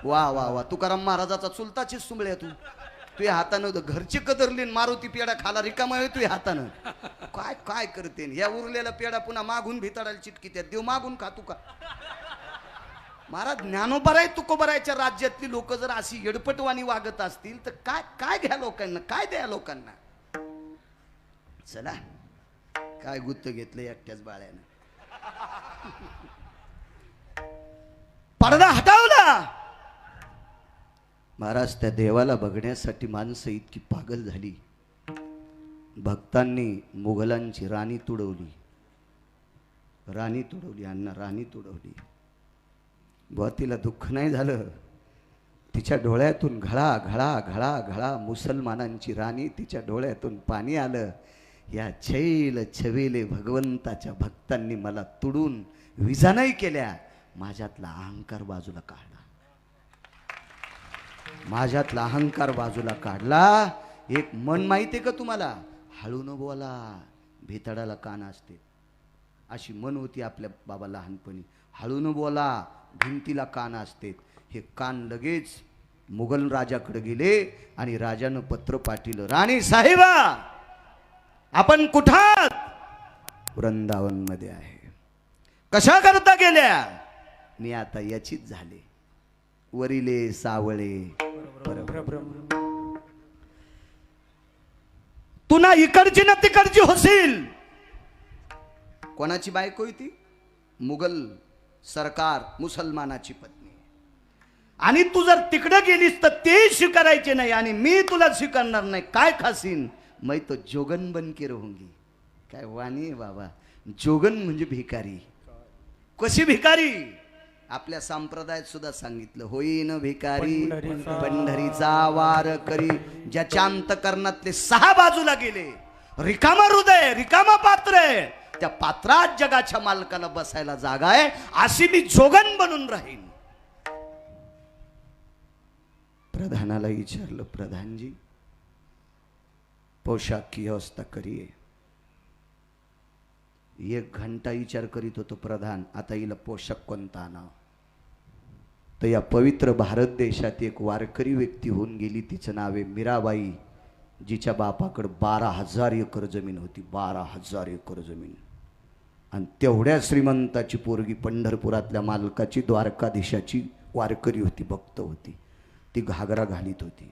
वा वा वा, तुकाराम महाराजाचा चुलताची सुंबळ्या तू. तुझ्या हातानं घरचे कदरले, मारुती पेडा खाला रिकामा आहे तुझ्या हातानं. काय काय करतेन. या उरलेला पेडा पुन्हा मागून भिताडायला चिटकी त्यात. देव मागून खातू का महाराज. ज्ञानोबराय तुकोबरायच्या राज्यातली लोक जर अशी येडपटवाणी वागत असतील तर काय काय घ्या लोकांना, काय द्या लोकांना. चला काय गुत्त घेतलं एकट्याच बाळ्यानं. पडदा हटवला. महाराज त्या देवाला बघण्यासाठी माणसं इतकी पागल झाली. भक्तांनी मुघलांची राणी तुडवली, राणी तुडवली, अण्णा राणी तुडवली. बुवा तिला दुःख नाही झालं. तिच्या डोळ्यातून घळा घळा घळा घळा मुसलमानांची राणी, तिच्या डोळ्यातून पाणी आलं. या छैल छवेले भगवंताच्या भक्तांनी मला तुडून विजा नाही केल्या. माझ्यातला अहंकार बाजूला काढला, माझ्यातला अहंकार बाजूला काढला. एक मन माहितीये का तुम्हाला, हळू न बोला, भेताडाला कान असते, अशी मन होती आपल्या बाबा लहानपणी. हळू न बोला, भिंतीला कान असते. हे कान लगेच मुघल राजाकडे गेले आणि राजानं पत्र पाठवलं, राणी साहेबा आपण कुठात? वृंदावन मध्ये आहे. कशा करता गेल्या? मी आता याचीच झाले, वरिले सावळे. तू ना इकडची ना तिकडची होशील. कोणाची बायको होती? मुघल सरकार मुसलमानाची पत्नी. आणि तू जर तिकडे गेलीस तर ते स्वीकारायचे नाही आणि मी तुला स्वीकारणार नाही. काय खासीन? मैं तो जोगन बन के रहूंगी. काय वाणी आहे बाबा. जोगन म्हणजे भिकारी. कशी भिकारी? आपल्या संप्रदायात सुद्धा सांगितलं, होईन भिकारी पंढरीचा वार करी. ज्याच्या अंतकरणातले 6 बाजूला गेले, रिकामा हृदय, रिकामा पात्र आहे, त्या पात्रात जगाच्या मालकाला बसायला जागा आहे. अशी मी जोगन बनून राहीन. प्रधानाला विचारलं, प्रधानजी पोशाख की व्यवस्था करिये. 1 घंटा विचार करीत होतो प्रधान, आता हिला पोशाख कोणता आणावा. तर या पवित्र भारत देशात एक वारकरी व्यक्ती होऊन गेली, तिचं नाव आहे मीराबाई, जिच्या बापाकडे 12,000 एकर जमीन होती. 12,000 एकर जमीन. आणि तेवढ्या श्रीमंताची पोरगी पंढरपुरातल्या मालकाची, द्वारकाधीशाची वारकरी होती, भक्त होती. ती घागरा घालीत होती.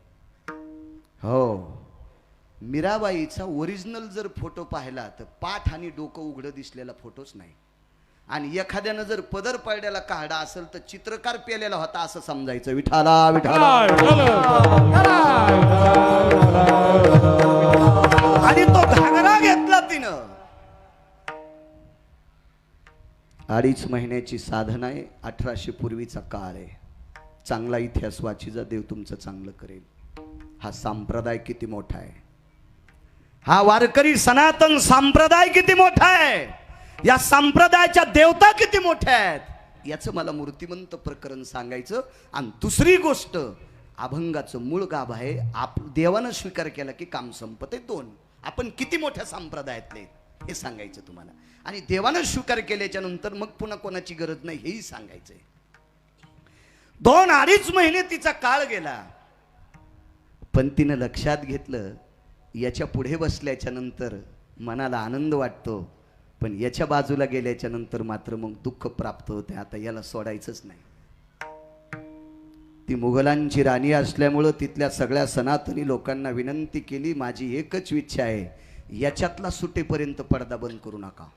हो, मीराबाईचा ओरिजिनल जर फोटो पाहिला तर पाठ आणि डोकं उघडं दिसलेला फोटोच नाही. आणि एखाद्यानं जर पदर पडलेला काढा असेल तर चित्रकार पेलेला होता असं समजायचं. विठाला विठाला. आणि तो घागरा घेतला तिनं. 2.5 महिन्याची साधना आहे. 1800 पूर्वीचा काळ आहे. चांगला इतिहास वाचीचा, देव तुमचं चांगलं करेल. हा संप्रदाय किती मोठा आहे. हा वारकरी सनातन संप्रदाय किती मोठा आहे. या संप्रदायाच्या देवता किती मोठ्या आहेत याचं मला मूर्तिमंत प्रकरण सांगायचं. आणि दुसरी गोष्ट, अभंगाचं मूळ गाभ आहे, देवानं स्वीकार केला की काम संपते. 2 आपण किती मोठ्या संप्रदायातले हे सांगायचं तुम्हाला. आणि देवानं स्वीकार केल्याच्या नंतर मग पुन्हा कोणाची गरज नाही हेही सांगायचंय. 2-2.5 महिने तिचा काळ गेला. पण तिनं लक्षात घेतलं, याच्या पुढे बसल्याच्या नंतर मनाला आनंद वाटतो, पण याच्या बाजूला गेल्याच्या नंतर मात्र मग दुःख प्राप्त होते. आता याला सोडायचंच नाही. ती मुघलांची राणी असल्यामुळं तिथल्या सगळ्या सनातनी लोकांना विनंती केली, माझी एकच इच्छा आहे, याच्यातला सुटेपर्यंत पडदा बंद करू नका.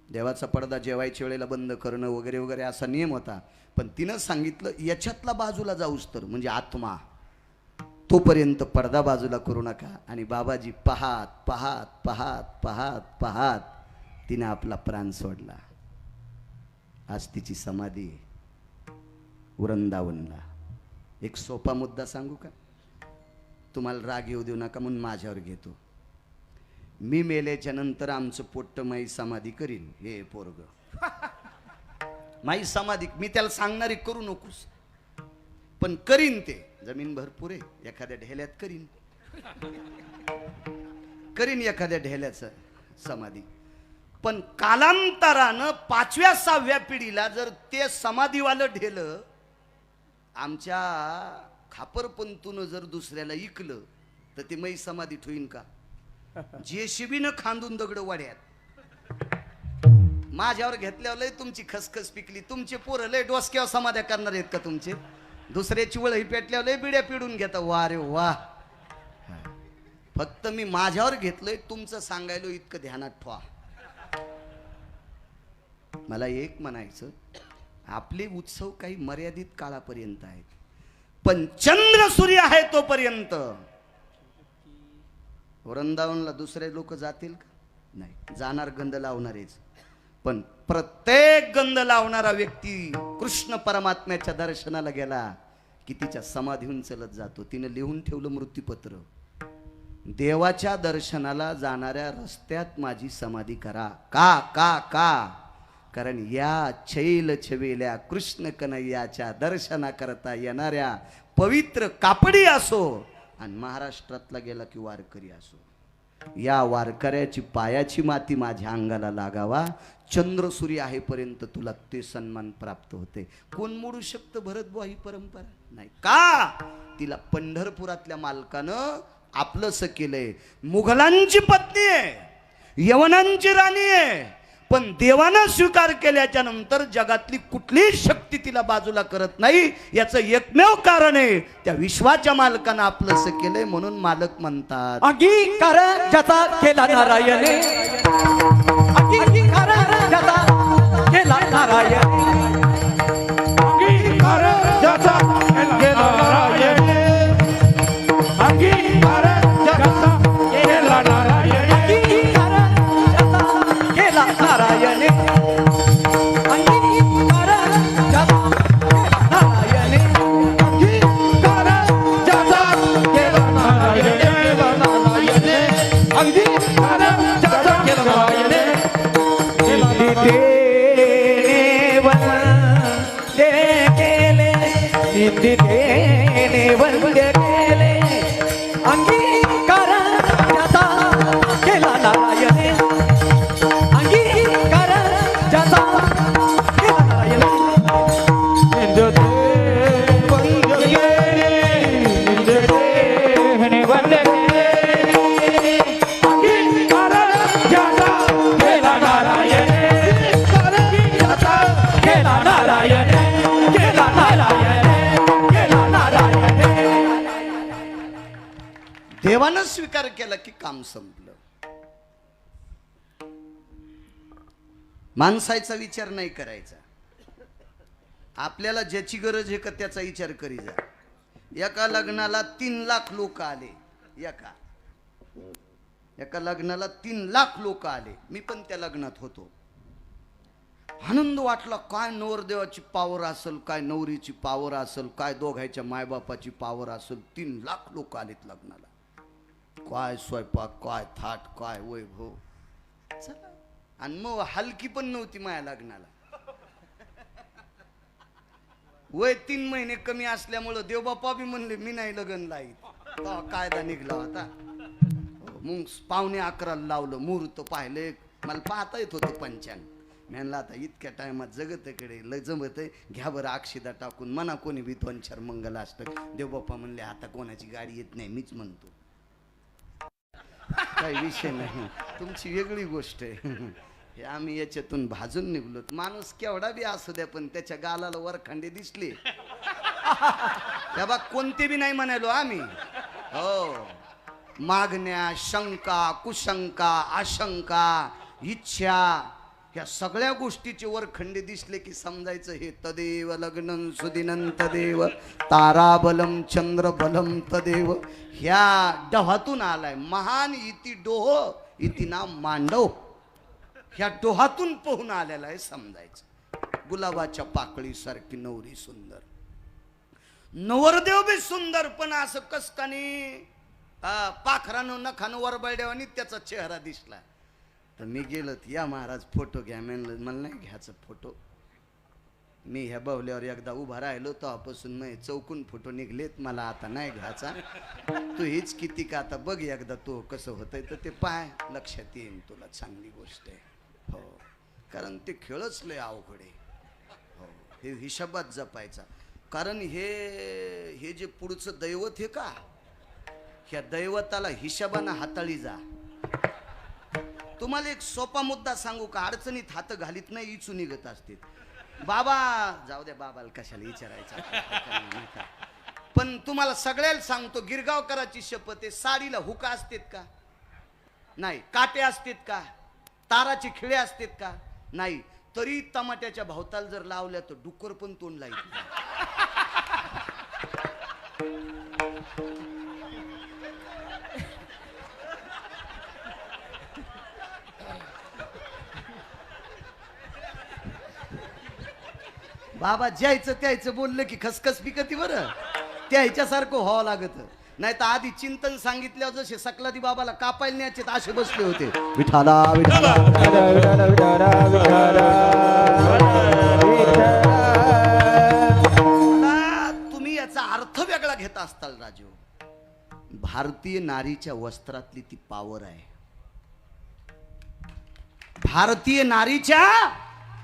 देवाचा पडदा जेवायच्या वेळेला बंद करणं वगैरे वगैरे असा नियम होता. पण तिनं सांगितलं, याच्यातला बाजूला जाऊस तर म्हणजे आत्मा, तोपर्यंत पडदा बाजूला करू नका. आणि बाबाजी पाहात पाहात पाहात पाहात पाहात तिने आपला प्राण सोडला. आज तिची समाधी वृंदावनला. एक सोपा मुद्दा सांगू का? तुम्हाला राग येऊ देऊ नका म्हणून माझ्यावर घेतो. मी मेल्याच्या नंतर आमचं पोट्ट माई समाधी करीन. हे पोरग माई समाधी मी त्याला सांगणारी करू नकोस, पण करीन. ते जमीन भरपूर आहे, एखाद्या ढेल्यात करीन एखाद्या ढेल्याचं समाधी. पण कालांतरानं 5व्या-6व्या पिढीला जर ते समाधीवालं ढेलं आमच्या खापरपंतून जर दुसऱ्याला इकलं तर ते मै समाधी ठेवीन का? जेसीबीनं खांदून दगड वाड्यात. माझ्यावर घेतल्यावर लय तुमची खसखस पिकली. तुमचे पोरं लय डोसक्यावर समाध्या करणार आहेत का तुमचे? दुसऱ्याची वळही पेटल्यावर लय बिड्या पिडून घेता. वा रे वा. फक्त मी माझ्यावर घेतलंय, तुमचं सांगायलो इतकं ध्यानात ठेवा. मला एक म्हणायचं, आपले उत्सव काही मर्यादित काळापर्यंत आहेत, पण चंद्र सूर्य आहे तोपर्यंत. वृंदावनला दुसरे लोक जातील का? नाही. जाणार गंध लावणारेच. पण प्रत्येक गंध लावणारा व्यक्ती कृष्ण परमात्म्याच्या दर्शनाला गेला की तिच्या समाधीहून चलत जातो. तिने लिहून ठेवलं मृत्यूपत्र, देवाच्या दर्शनाला जाणाऱ्या रस्त्यात माझी समाधी करा. का का का? कारण या छैल छवेल्या कृष्ण कन्हैयाच्या दर्शना करता येणाऱ्या पवित्र कापडी असो आणि महाराष्ट्रातला गेला की वारकरी असो, या वारकऱ्याची पायाची माती माझ्या अंगाला लागावा, चंद्र सूर्य आहेपर्यंत तुला ते सन्मान प्राप्त होते. कोण मोडू शकतं भरतबुवा ही परंपरा? नाही. का? तिला पंढरपुरातल्या मालकानं आपलंसं केलंय. मुघलांची पत्नी आहे, यवनांची राणी आहे, पण देवानं स्वीकार केल्याच्या नंतर जगातली कुठलीही शक्ती तिला बाजूला करत नाही. याचं एकमेव कारण आहे त्या विश्वाच्या मालकानं आपलंसं केलंय, म्हणून मालक म्हणतात अंगीकार ज्याचा केला नारायणे, अंगीकार ज्याचा केला नारायणे, अंगीकार ज्याचा केला नारायणे, अंगीकार ज्याचा केला नारायणे, अंगीकार ज्याचा केला नारायणे, अंगीकार ज्याचा केला नारायणे, अंगीकार ज्याचा केला नारायणे, अंगीकार ज्याचा केला नारायणे. वंदे केले अंगीकार ज्याचा केला नारायणे, अंगीकार ज्याचा केला नारायणे, केला नारायणे, केला नारायणे, केला नारायणे. देवानं स्वीकार केला की काम संपलं. माणसाचा विचार नाही करायचा. आपल्याला ज्याची गरज आहे का त्याचा विचार करी जा. एका लग्नाला 3 लाख लोक आले. एका लग्नाला 3 लाख लोक आले. मी पण त्या लग्नात होतो. आनंद वाटला. काय नवरदेवाची पावर असेल, काय नवरीची पावर असेल, काय दोघांच्या मायबापाची पावर असेल. 3 लाख लोक आलेत लग्नाला. काय स्वयंपाक, काय थाट, काय वैभव. चला. आणि मग हलकी पण नव्हती माझ्या लग्नाला. वय 3 महिने कमी असल्यामुळं देवबापा बी म्हणले मी नाही लग्न लाईत. कायदा निघला होता. मग 11:15 लावलं. मुहूर्त पाहिले. मला पाहता येत होतं पंचांग. म्हणलं आता इतक्या टायमात जगतकडे लय जमत आहे, घ्या बरं अक्षिदा टाकून म्हणा कोणी बी 2-4 मंगल असतं. देवबाप्पा म्हणले आता कोणाची गाडी येत नाही, मीच म्हणतो. काही विषय नाही, तुमची वेगळी गोष्ट आहे. हे आम्ही याच्यातून भाजून निघलो. माणूस केवढा बी असू द्या, पण त्याच्या गालाला वरखांडे दिसले त्या बा कोणते बी नाही म्हणालो आम्ही. हो, मागण्या, शंका, कुशंका, आशंका, इच्छा, या सगळ्या गोष्टीचे वरखंडे दिसले की समजायचं हे तदेव लग्नं सुदिनं तदेव ताराबलम चंद्रबलम तदेव. ह्या डोहातून आलाय. महान इति डोह इति नाम मांडव. ह्या डोहातून पोहून आलेला आहे समजायचं. गुलाबाच्या पाकळीसारखी नवरी सुंदर, नवरदेव बी सुंदर, पण असं कसकानी पाखरानं नखानं वरबळदेवानी त्याचा चेहरा दिसला. तर मी गेलो, या महाराज फोटो घ्या. म्हणलं मला नाही घ्यायचं फोटो. मी ह्या बाहुल्यावर एकदा उभा राहिलो तेव्हापासून मी चौकून फोटो निघलेत. मला आता नाही घ्यायचा. तू हीच किती का आता बघ एकदा तो कसं होतंय तर ते पाय, लक्षात येईन तुला. चांगली गोष्ट आहे. हो, कारण ते खेळच लय अवघड आहे. हो, हे हिशोबात जपायचा. कारण हे जे पुढचं दैवत हे का, ह्या दैवताला हिशोबानं हाताळी जा. तुम्हाला एक सोपा मुद्दा सांगू का? अडचणीत हात घालीत नाही, इचू निघत असते. बाबा जाऊ द्या, बाबाला कशाला विचारायचं. पण तुम्हाला सगळ्याला सांगतो, गिरगावकराची शपथ आहे, साडीला हुका असतेत का? नाही. काटे असतेत का? ताराचे खिळे असतेत का? नाही. तरी टमाट्याच्या भोवताल जर लावल्या तर डुक्कर पण तोंड लाईत. बाबा ज्यायचं त्यायचं बोललं की खसखस पिकती बरं. त्या ह्याच्यासारखं व्हावं लागत. नाही तर आधी चिंतन सांगितल्यावर जसे सकलादी बाबाला कापायला न्यायचे असे बसले होते. विठाला विठाला. तुम्ही याचा अर्थ वेगळा घेता असताल राजू. भारतीय नारीच्या वस्त्रातली ती पावर आहे. भारतीय नारीच्या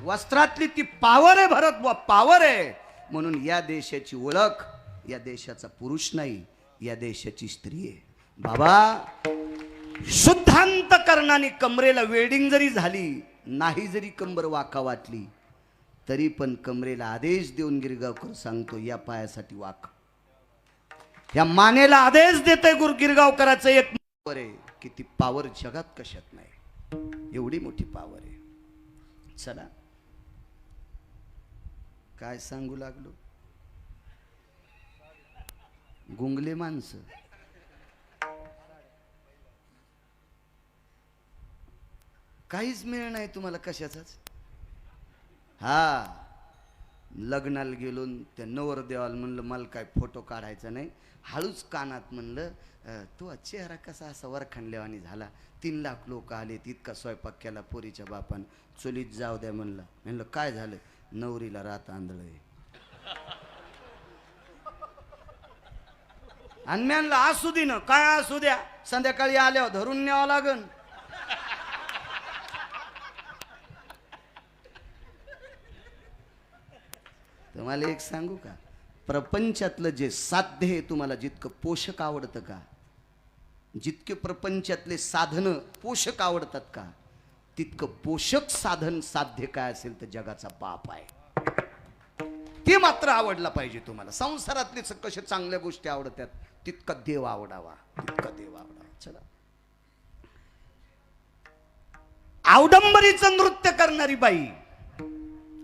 वस्त्रातली ती पावर आहे भरत बुवा, पावर आहे. म्हणून या देशाची ओळख या देशाचा पुरुष नाही, या देशाची स्त्री आहे. बाबा शुद्धांतकरणाने कमरेला वेल्डिंग जरी झाली, नाही जरी कंबर वाका वाटली, तरी पण कमरेला आदेश देऊन गिरगावकर सांगतो, या पायासाठी वाक. या मानेला आदेश देतोय गिरगावकराचं एक पावर आहे की ती पावर जगात कशात नाही. एवढी मोठी पावर आहे. चला काय सांगू लागलो, गुंगले माणसं. काहीच मिळ नाही तुम्हाला कशाचाच. हा लग्नाला गेलो, त्या नवरदेवाला म्हणलं मला काय फोटो काढायचा नाही. हळूच कानात म्हणलं तो चेहरा कसा असा वरखंडलेवानी झाला. 3 लाख लोक आले, इतका स्वयंपाक केला पोरीच्या बापान. चुलीत जाऊ द्या म्हणलं. म्हणलं काय झालं, नवरीला रात आंधळय. आणि म्हणलं असू दे ना, काय असू द्या, संध्याकाळी आल्यावर धरून न्यावं लागन. तुम्हाला एक सांगू का, प्रपंचातलं जे साध्य आहे, तुम्हाला जितकं पोषक आवडतं का, जितके प्रपंचातले साधनं पोषक आवडतात का, तितकं पोषक साधन साध्य काय असेल तर जगाचा बाप आहे. ते मात्र आवडला पाहिजे तुम्हाला. संसारातले कशा चांगल्या गोष्टी आवडतात, तितका देव आवडावा, तितका देव आवडावा. चला, अवडंबरीचं नृत्य करणारी बाई,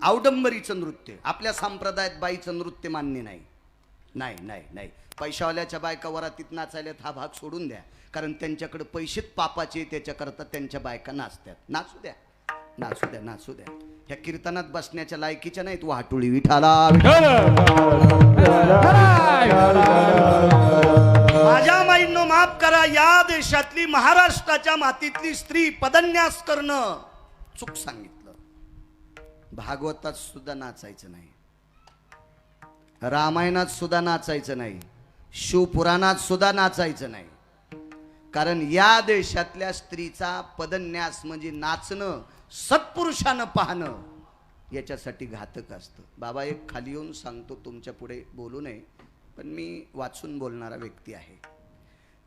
अवडंबरीचं नृत्य. आपल्या संप्रदायात बाईचं नृत्य मान्य नाही. नाही नाही नाही. पैशावाल्याच्या बायका वरातीत नाचायला हा भाग सोडून द्या, कारण त्यांच्याकडे पैसेच पापाचे, त्याच्याकरता त्यांच्या बायका नाचतात. नाचू द्या, नाचू द्या, नाचू द्या. ह्या कीर्तनात बसण्याच्या लायकीच्या नाहीत. वाटोळी विठाला. माझ्या माईंनो माफ करा, या देशातली महाराष्ट्राच्या मातीतली स्त्री पदन्यास करणं चूक सांगितलं. भागवतात सुद्धा नाचायचं नाही, रामायणात सुद्धा नाचायचं नाही, शिवपुराणात सुद्धा नाचायचं नाही. कारण या देशातल्या स्त्रीचा पदन्यास म्हणजे नाचणं, सत्पुरुषानं पाहणं, याच्यासाठी घातक असतं. बाबा एक खाली येऊन सांगतो, तुमच्या पुढे बोलू नये, पण मी वाचून बोलणारा व्यक्ती आहे.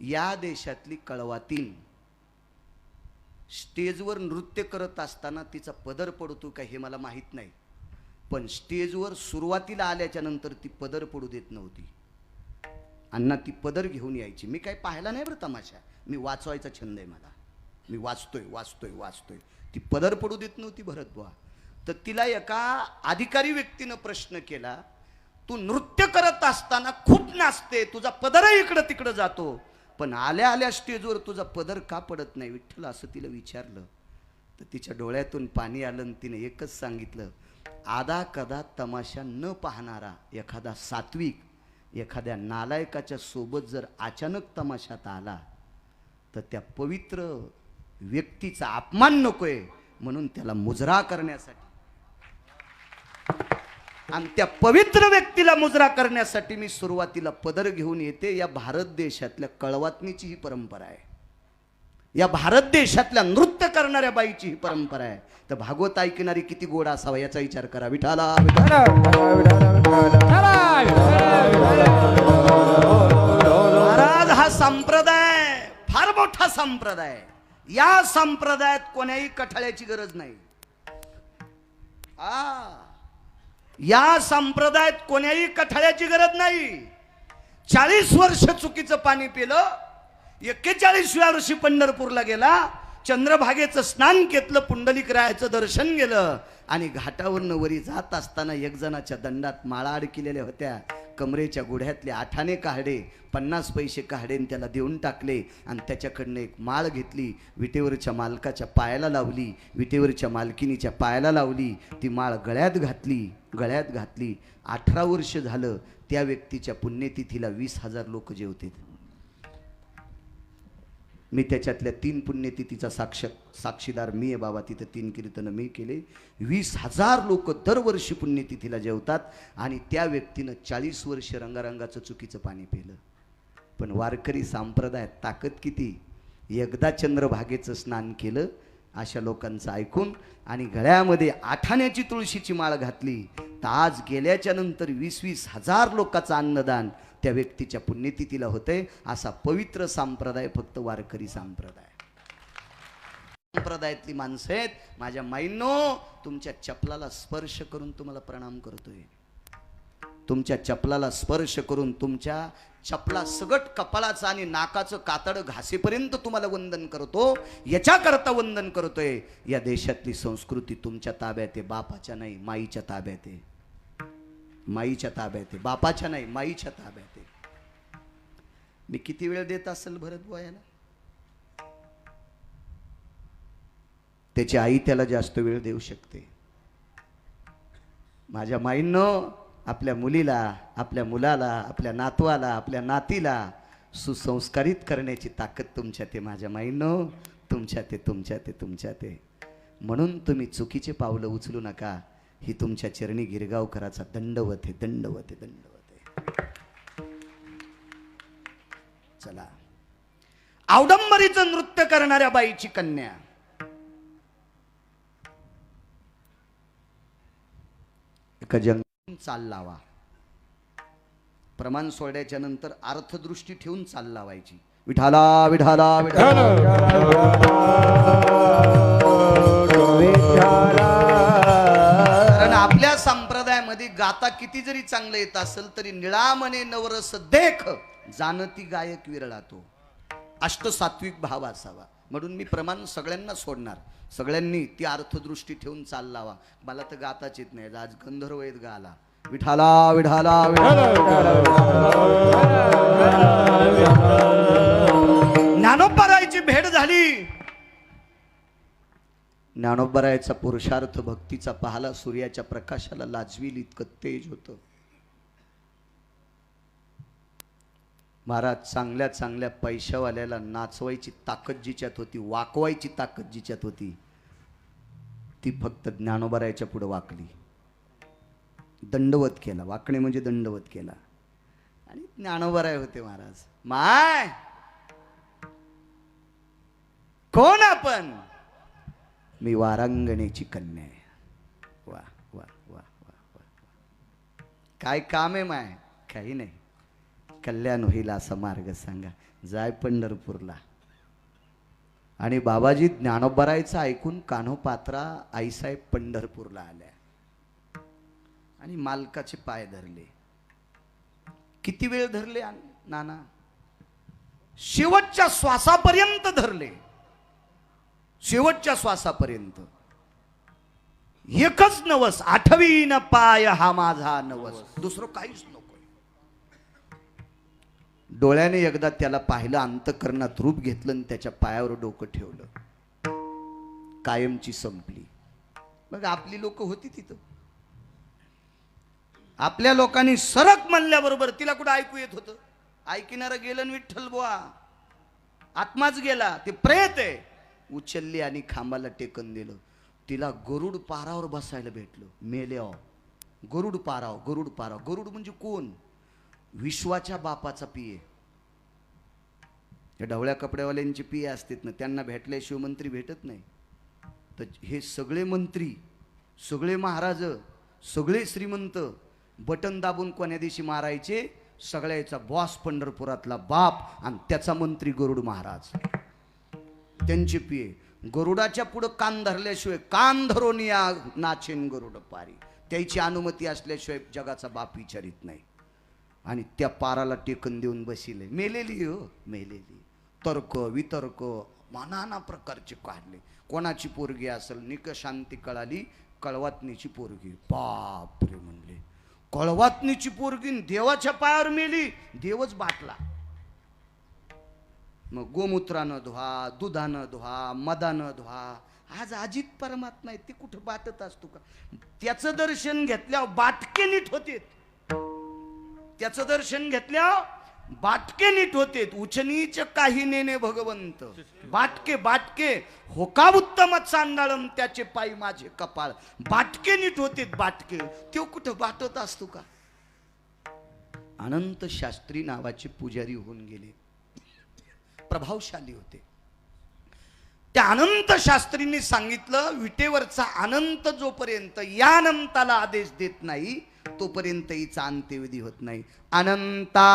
या देशातली कळवातीन स्टेजवर नृत्य करत असताना तिचा पदर पडतो का हे मला माहीत नाही, पण स्टेजवर सुरुवातीला आल्याच्या नंतर ती पदर पडू देत नव्हती. अण्णा ती पदर घेऊन यायची. मी काही पाहिला नाही बरं तमाशा, मी वाचवायचा छंद आहे मला. मी वाचतोय वाचतोय वाचतोय. ती पदर पडू देत नव्हती भरत बुवा. तर तिला एका अधिकारी व्यक्तीनं प्रश्न केला, तू नृत्य करत असताना खूप नाचते, तुझा पदरही इकडं तिकडं जातो, पण आल्या आल्या स्टेजवर तुझा पदर का पडत नाही विठ्ठल, असं तिला विचारलं. तर तिच्या डोळ्यातून पाणी आलं आणि तिने एकच सांगितलं, आदा कदा तमाशा न पाहणारा एखादा सात्विक एखाद्या नालायकाच्या सोबत जर अचानक तमाशात आला तर त्या पवित्र व्यक्तीचा अपमान नकोय म्हणून त्याला मुजरा करण्यासाठी, आणि त्या पवित्र व्यक्तीला मुजरा करण्यासाठी मी सुरुवातीला पदर घेऊन येते. या भारत देशातल्या कळवातनीची ही परंपरा आहे, या भारत देशातल्या नृत्य करणाऱ्या बाईची ही परंपरा आहे. तर भागवत ऐकणारी किती गोड असावा याचा विचार करा. विठाला महाराज, हा संप्रदाय फार मोठा संप्रदाय. या संप्रदायात कोण्याही कठाळ्याची गरज नाही. या संप्रदायात कोण्याही कठाळ्याची गरज नाही. 40 वर्ष चुकीचं पाणी पिलं, 41व्या वर्षी पंढरपूरला गेला, चंद्रभागेचं स्नान घेतलं, पुंडलिक रायाचं दर्शन गेलं, आणि घाटावरनं वरी जात असताना एक जणाच्या दंडात माळा अडकिलेल्या होत्या. कमरेच्या गुढ्यातले आठाने काढे, 50 पैसे काढे त्याला देऊन टाकले, आणि त्याच्याकडनं एक माळ घेतली, विटेवरच्या मालकाच्या पायाला लावली, विटेवरच्या मालकिनीच्या पायाला लावली, ती माळ गळ्यात घातली. 18 वर्ष झालं त्या व्यक्तीच्या पुण्यतिथीला 20,000 लोक जेवते. मी त्याच्यातल्या 3 पुण्यतिथीचा साक्षीदार मी आहे बाबा. तिथं 3 कीर्तनं मी केले. 20,000 लोक दरवर्षी पुण्यतिथीला जेवतात, आणि त्या व्यक्तीनं 40 वर्ष रंगारंगाचं चुकीचं पाणी पिलं. पण वारकरी संप्रदायात ताकद किती. एकदा चंद्रभागेचं स्नान केलं अशा लोकांचं ऐकून आणि गळ्यामध्ये आठाण्याची तुळशीची माळ घातली तर आज गेल्याच्या नंतर 20-20 हजार लोकांचं अन्नदान त्या व्यक्तीच्या पुण्यतिथीला होतंय. असा पवित्र संप्रदाय फक्त वारकरी संप्रदायातली माणसं आहेत. माझ्या माईंनो, तुमच्या चपलाला स्पर्श करून तुम्हाला प्रणाम करतोय. तुमच्या चपलाला स्पर्श करून तुमच्या चपला सगट कपाळाचं आणि नाकाचं कातड घासेपर्यंत तुम्हाला वंदन करतो. याच्याकरता वंदन करतोय, या देशातली संस्कृती तुमच्या ताब्यात आहे, बापाच्या नाही माईच्या ताब्यात आहे. माईच्या ताब्यात आहे, बापाच्या नाही माईच्या ताब्यात आहे. मी किती वेळ देत असेल भरत बुवा याला? त्याची आई त्याला जास्त वेळ देऊ शकते. माझ्या माईंनो, आपल्या मुलीला, आपल्या मुलाला, आपल्या नातवाला, आपल्या नातीला सुसंस्कारित करण्याची ताकद तुमच्यात आहे. माझ्या माईंनो, तुमच्यात आहे, तुमच्यात आहे, तुमच्यात आहे. म्हणून तुम्ही चुकीचे पावलं उचलू नका. ही तुमच्या चरणी गिरगावकराचा दंडवत आहे, दंडवत आहे, दंडवत आहे. चला, औडंबरीचं नृत्य करणाऱ्या बाईची कन्या एका जंग चाल लावा. प्रमाण सोडण्याच्या नंतर अर्थदृष्टी ठेवून चाल लावायची. विठाला विठाला विठाला. कारण आपल्या संप्रदायामध्ये गाता किती जरी चांगलं येत असेल तरी निळामने नवरस देख जानती गायक विरळा तो. अष्टसात्विक भाव असावा. म्हणून मी प्रमाण सगळ्यांना सोडणार. सगळ्यांनी ती अर्थदृष्टी ठेवून चाल लावा. मला तर गाताच येत नाही. आज गंधर्व येत गाला. विठाला विठाला ज्ञानोबारायची भेट झाली. ज्ञानोबारायचा पुरुषार्थ भक्तीचा पाहला. सूर्याच्या प्रकाशाला लाजवील इतकं तेज होतं. महाराज चांगल्या चांगल्या पैशावाल्याला नाचवायची ताकद जिच्यात होती, वाकवायची ताकद जिच्यात होती, ती फक्त ज्ञानोबारायच्या पुढे वाकली. दंडवत केला. वाकणे म्हणजे दंडवत केला. आणि ज्ञानोबाराय होते महाराज. माय कोण आपण? मी वारांगणेची कन्या आहे. वा वा वा वा वा. काय काम आहे माय? काही नाही. कल्याण होईल असा मार्ग सांगा. जाय पंढरपूरला. आणि बाबाजी ज्ञानोबारायचं ऐकून कान्होपात्रा आईसाहेब पंढरपूरला आल्या आणि मालकाचे पाय धरले. किती वेळ धरले नाना? शेवटच्या श्वासापर्यंत धरले. शेवटच्या श्वासापर्यंत. एकच नवस, आठवीन पाय हा माझा नवस, दुसरं काहीच नको. डोळ्याने एकदा त्याला पाहिलं, अंतःकरणात रूप घेतलं आणि त्याच्या पायावर डोकं ठेवलं. कायमची संपली. मग आपली लोक होती तिथं. आपल्या लोकांनी सरक म्हणल्याबरोबर तिला कुठं ऐकू येत होतं? ऐकणारं गेलं आणि विठ्ठल बुवा आत्माच गेला. ते प्रेत आहे. उचलली आणि खांबाला टेकन दिलं. तिला गरुड पारावर बसायला भेटलं. मेल्या गरुड पाराव. गरुड पाराव. गरुड म्हणजे कोण? विश्वाच्या बापाचा पिये. त्या ढवळ्या कपड्यावाल्यांची पिये असतात ना, त्यांना भेटल्याशिवाय मंत्री भेटत नाही. तर हे सगळे मंत्री, सगळे महाराज, सगळे श्रीमंत बटन दाबून कोण्या दिवशी मारायचे? सगळ्याचा बॉस पंढरपुरातला बाप आणि त्याचा मंत्री गरुड महाराज. त्यांची पिये. गरुडाच्या पुढं कान धरल्याशिवाय, कान धरून या नाचेन गरुड पारी, त्याची अनुमती असल्याशिवाय जगाचा बाप विचारित नाही. आणि त्या पाराला टेकन देऊन बसिले. मेलेली हो, मेलेली. तर्क वितर्क नाना प्रकारचे काढले. कोणाची पोरगी असेल? निकशांती कळाली, कळवातनीची पोरगी. बाप रे म्हणले, कळवातनीची पोरगी देवाच्या पायावर मेली. देवच बाटला. मग गोमूत्रानं धुवा, दुधानं धुवा, मदानं धुवा. आज अजित परमात्मा आहे, ते कुठं बाटत असतो का? त्याचं दर्शन घेतल्यावर बाटके नीट होते. त्याचं दर्शन घेतल्यावर बाटके नीट होते. उचनीच काही नेने भगवंत. बाटके बाटके होका उत्तम चांडाळम, त्याचे पायी माझे कपाळ. बाटके नीट होते. बाटके तो कुठं बाटत असतो का? अनंत शास्त्री नावाचे पुजारी होऊन गेले, प्रभावशाली होते. त्या अनंत शास्त्रींनी सांगितलं, विटेवरचा अनंत जोपर्यंत या अनंताला आदेश देत नाही तोपर्यंत हिचा अंत्यविधी होत नाही. अनंता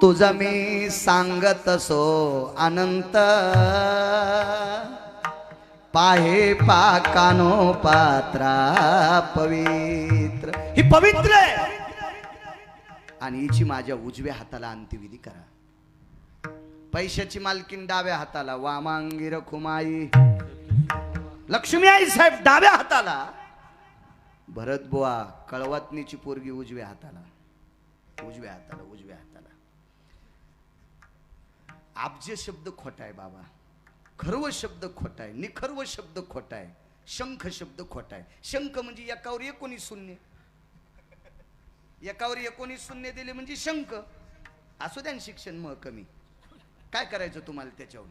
तुझा मी सांगत असो अनंत, पाहे पाकानो पात्रा पवित्र. ही पवित्र आहे आणि हिची माझ्या उजव्या हाताला अंत्यविधी करा. पैशाची मालकीन डाव्या हाताला, वामांगी रखुमाई लक्ष्मी आई साहेब डाव्या हाताला, भरत बुवा कळवतनीची पोरगी उजव्या हाताला, उजव्या हाताला, उजव्या हाताला. अब्ज शब्द खोटा आहे बाबा, खर्व शब्द खोटा आहे, निखर्व शब्द खोटा आहे, शंख शब्द खोटा आहे. शंख म्हणजे एकावर 19 शून्य, एकावर 19 शून्य दिले म्हणजे शंख. असू द्या शिक्षण मग कमी, काय करायचं तुम्हाला त्याच्यावर,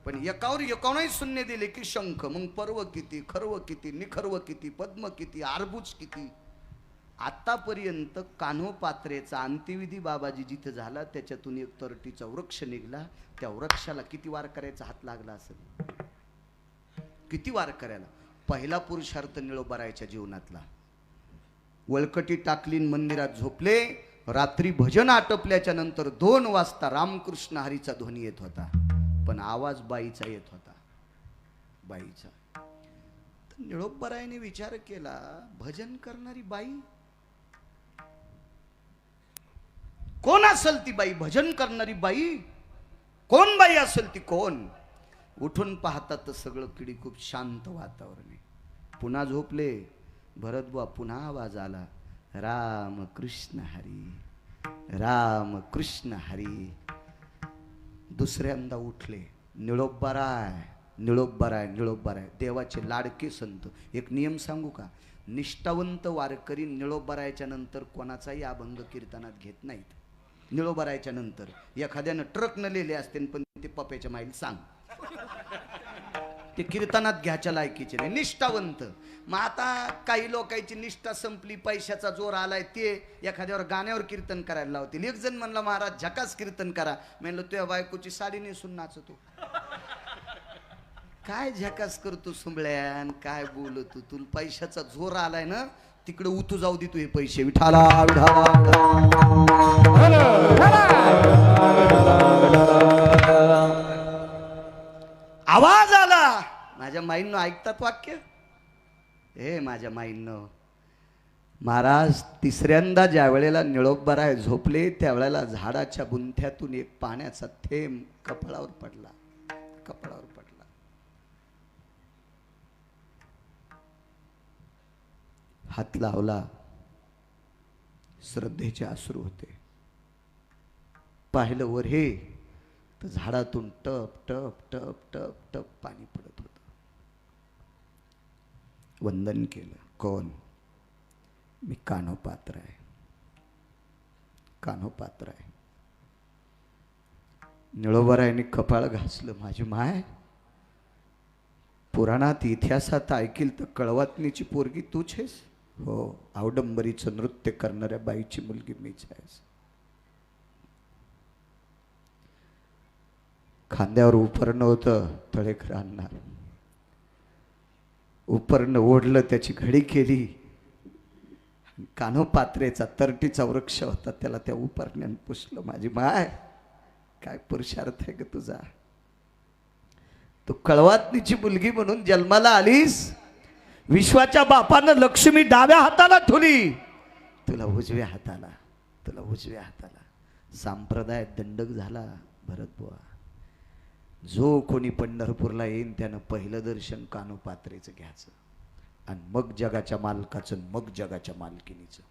पण एकावर 19 शून्य दिले की शंख. मग पर्व किती, खर्व किती, निखर्व किती, पद्म किती, आरबुज किती. आतापर्यंत कान्होपात्रेचा अंत्यविधी बाबाजी जिथे झाला त्याच्यातून एक तरटीचा वृक्ष निघला. त्या वृक्षाला किती वार करायचा हात लागला असेल, किती वार करायला. पहिला पुरुषार्थ निळोबारायच्या जीवनातला. वळकटी टाकली मंदिरात झोपले. रात्री भजन आटपल्याच्या नंतर 2 वाजता रामकृष्ण हरीचा ध्वनी येत होता, पण आवाज बाईचा येत होता, बाईचा. तर निळोबारायने विचार केला, भजन करणारी बाई कोण असेल ती बाई, भजन करणारी बाई कोण बाई असेल ती कोण. उठून पाहतात तर सगळं किडी खूप शांत वातावरण आहे. पुन्हा झोपले भरतबुवा, पुन्हा आवाज आला, राम कृष्ण हरी, राम कृष्ण हरी. दुसऱ्यांदा उठले, निळोबाराय, निळोबाराय, निळोबाराय. देवाचे लाडके संत. एक नियम सांगू का, निष्ठावंत वारकरी निळोबारायच्या नंतर कोणाचाही अभंग कीर्तनात घेत नाहीत. निळोबारायच्या नंतर एखाद्यानं ट्रक न लिहिले असते पण ते पप्याच्या माईल सांग, ते कीर्तनात घ्यायच्या लायकीचे नाही, निष्ठावंत. मग आता काही लोकांची निष्ठा संपली, पैशाचा जोर आलाय, ते एखाद्यावर गाण्यावर कीर्तन करायला लावतील. एक जण म्हणला, महाराज झकास कीर्तन करा. म्हणलं, तुझ्या बायकोची साडी नेसून नाचतो. काय झकास करतो सुंबळ्यान, काय बोलतो, तुला पैशाचा जोर आलाय ना, तिकडे उतू जाऊ दे तू हे पैसे. विठाला आवाज आला. माझ्या माईंनो ऐकतात वाक्य, हे माझ्या माईंनो. महाराज तिसऱ्यांदा ज्या वेळेला निळोबाराय झोपले त्यावेळेला झाडाच्या बुंथ्यातून एक पाण्याचा थेंब कपाळावर पडला, कपाळावर पडला. हात लावला, श्रद्धेचे अश्रू होते. पाहिलं वर हे तर झाडातून टप टप टप टप टप पाणी पडत होतं. वंदन केलं. कोण? मी कान्होपात्र आहे, कान्होपात्र आहे. निळोबारायने कपाळ घासलं. माझी माय, पुराणात इतिहासात ऐकील तर कळवतनीची पोरगी तूच आहेस. हो, अवडंबरीचं नृत्य करणाऱ्या बाईची मुलगी मीच आहेस. खांद्यावर उपरणं होतं, तळेखर आणणार. उपरणं ओढलं, त्याची घडी केली. कान्होपात्रेचा तरटीचा वृक्ष होता, त्याला त्या उपरण्याने पुसलं. माझी माय, काय पुरुषार्थ आहे ग तुझा. तू कळवतनीची मुलगी म्हणून जन्माला आलीस. विश्वाच्या बापानं लक्ष्मी डाव्या हाताला ठेवली, तुला उजव्या हाताला, तुला उजव्या हाताला. संप्रदाय दंडक झाला भरतबुवा. जो कोणी पंढरपूरला येईन त्यानं पहिलं दर्शन कान्होपात्रेचं घ्यायचं, आणि मग जगाच्या मालकाचं, मग जगाच्या मालकिनीचं,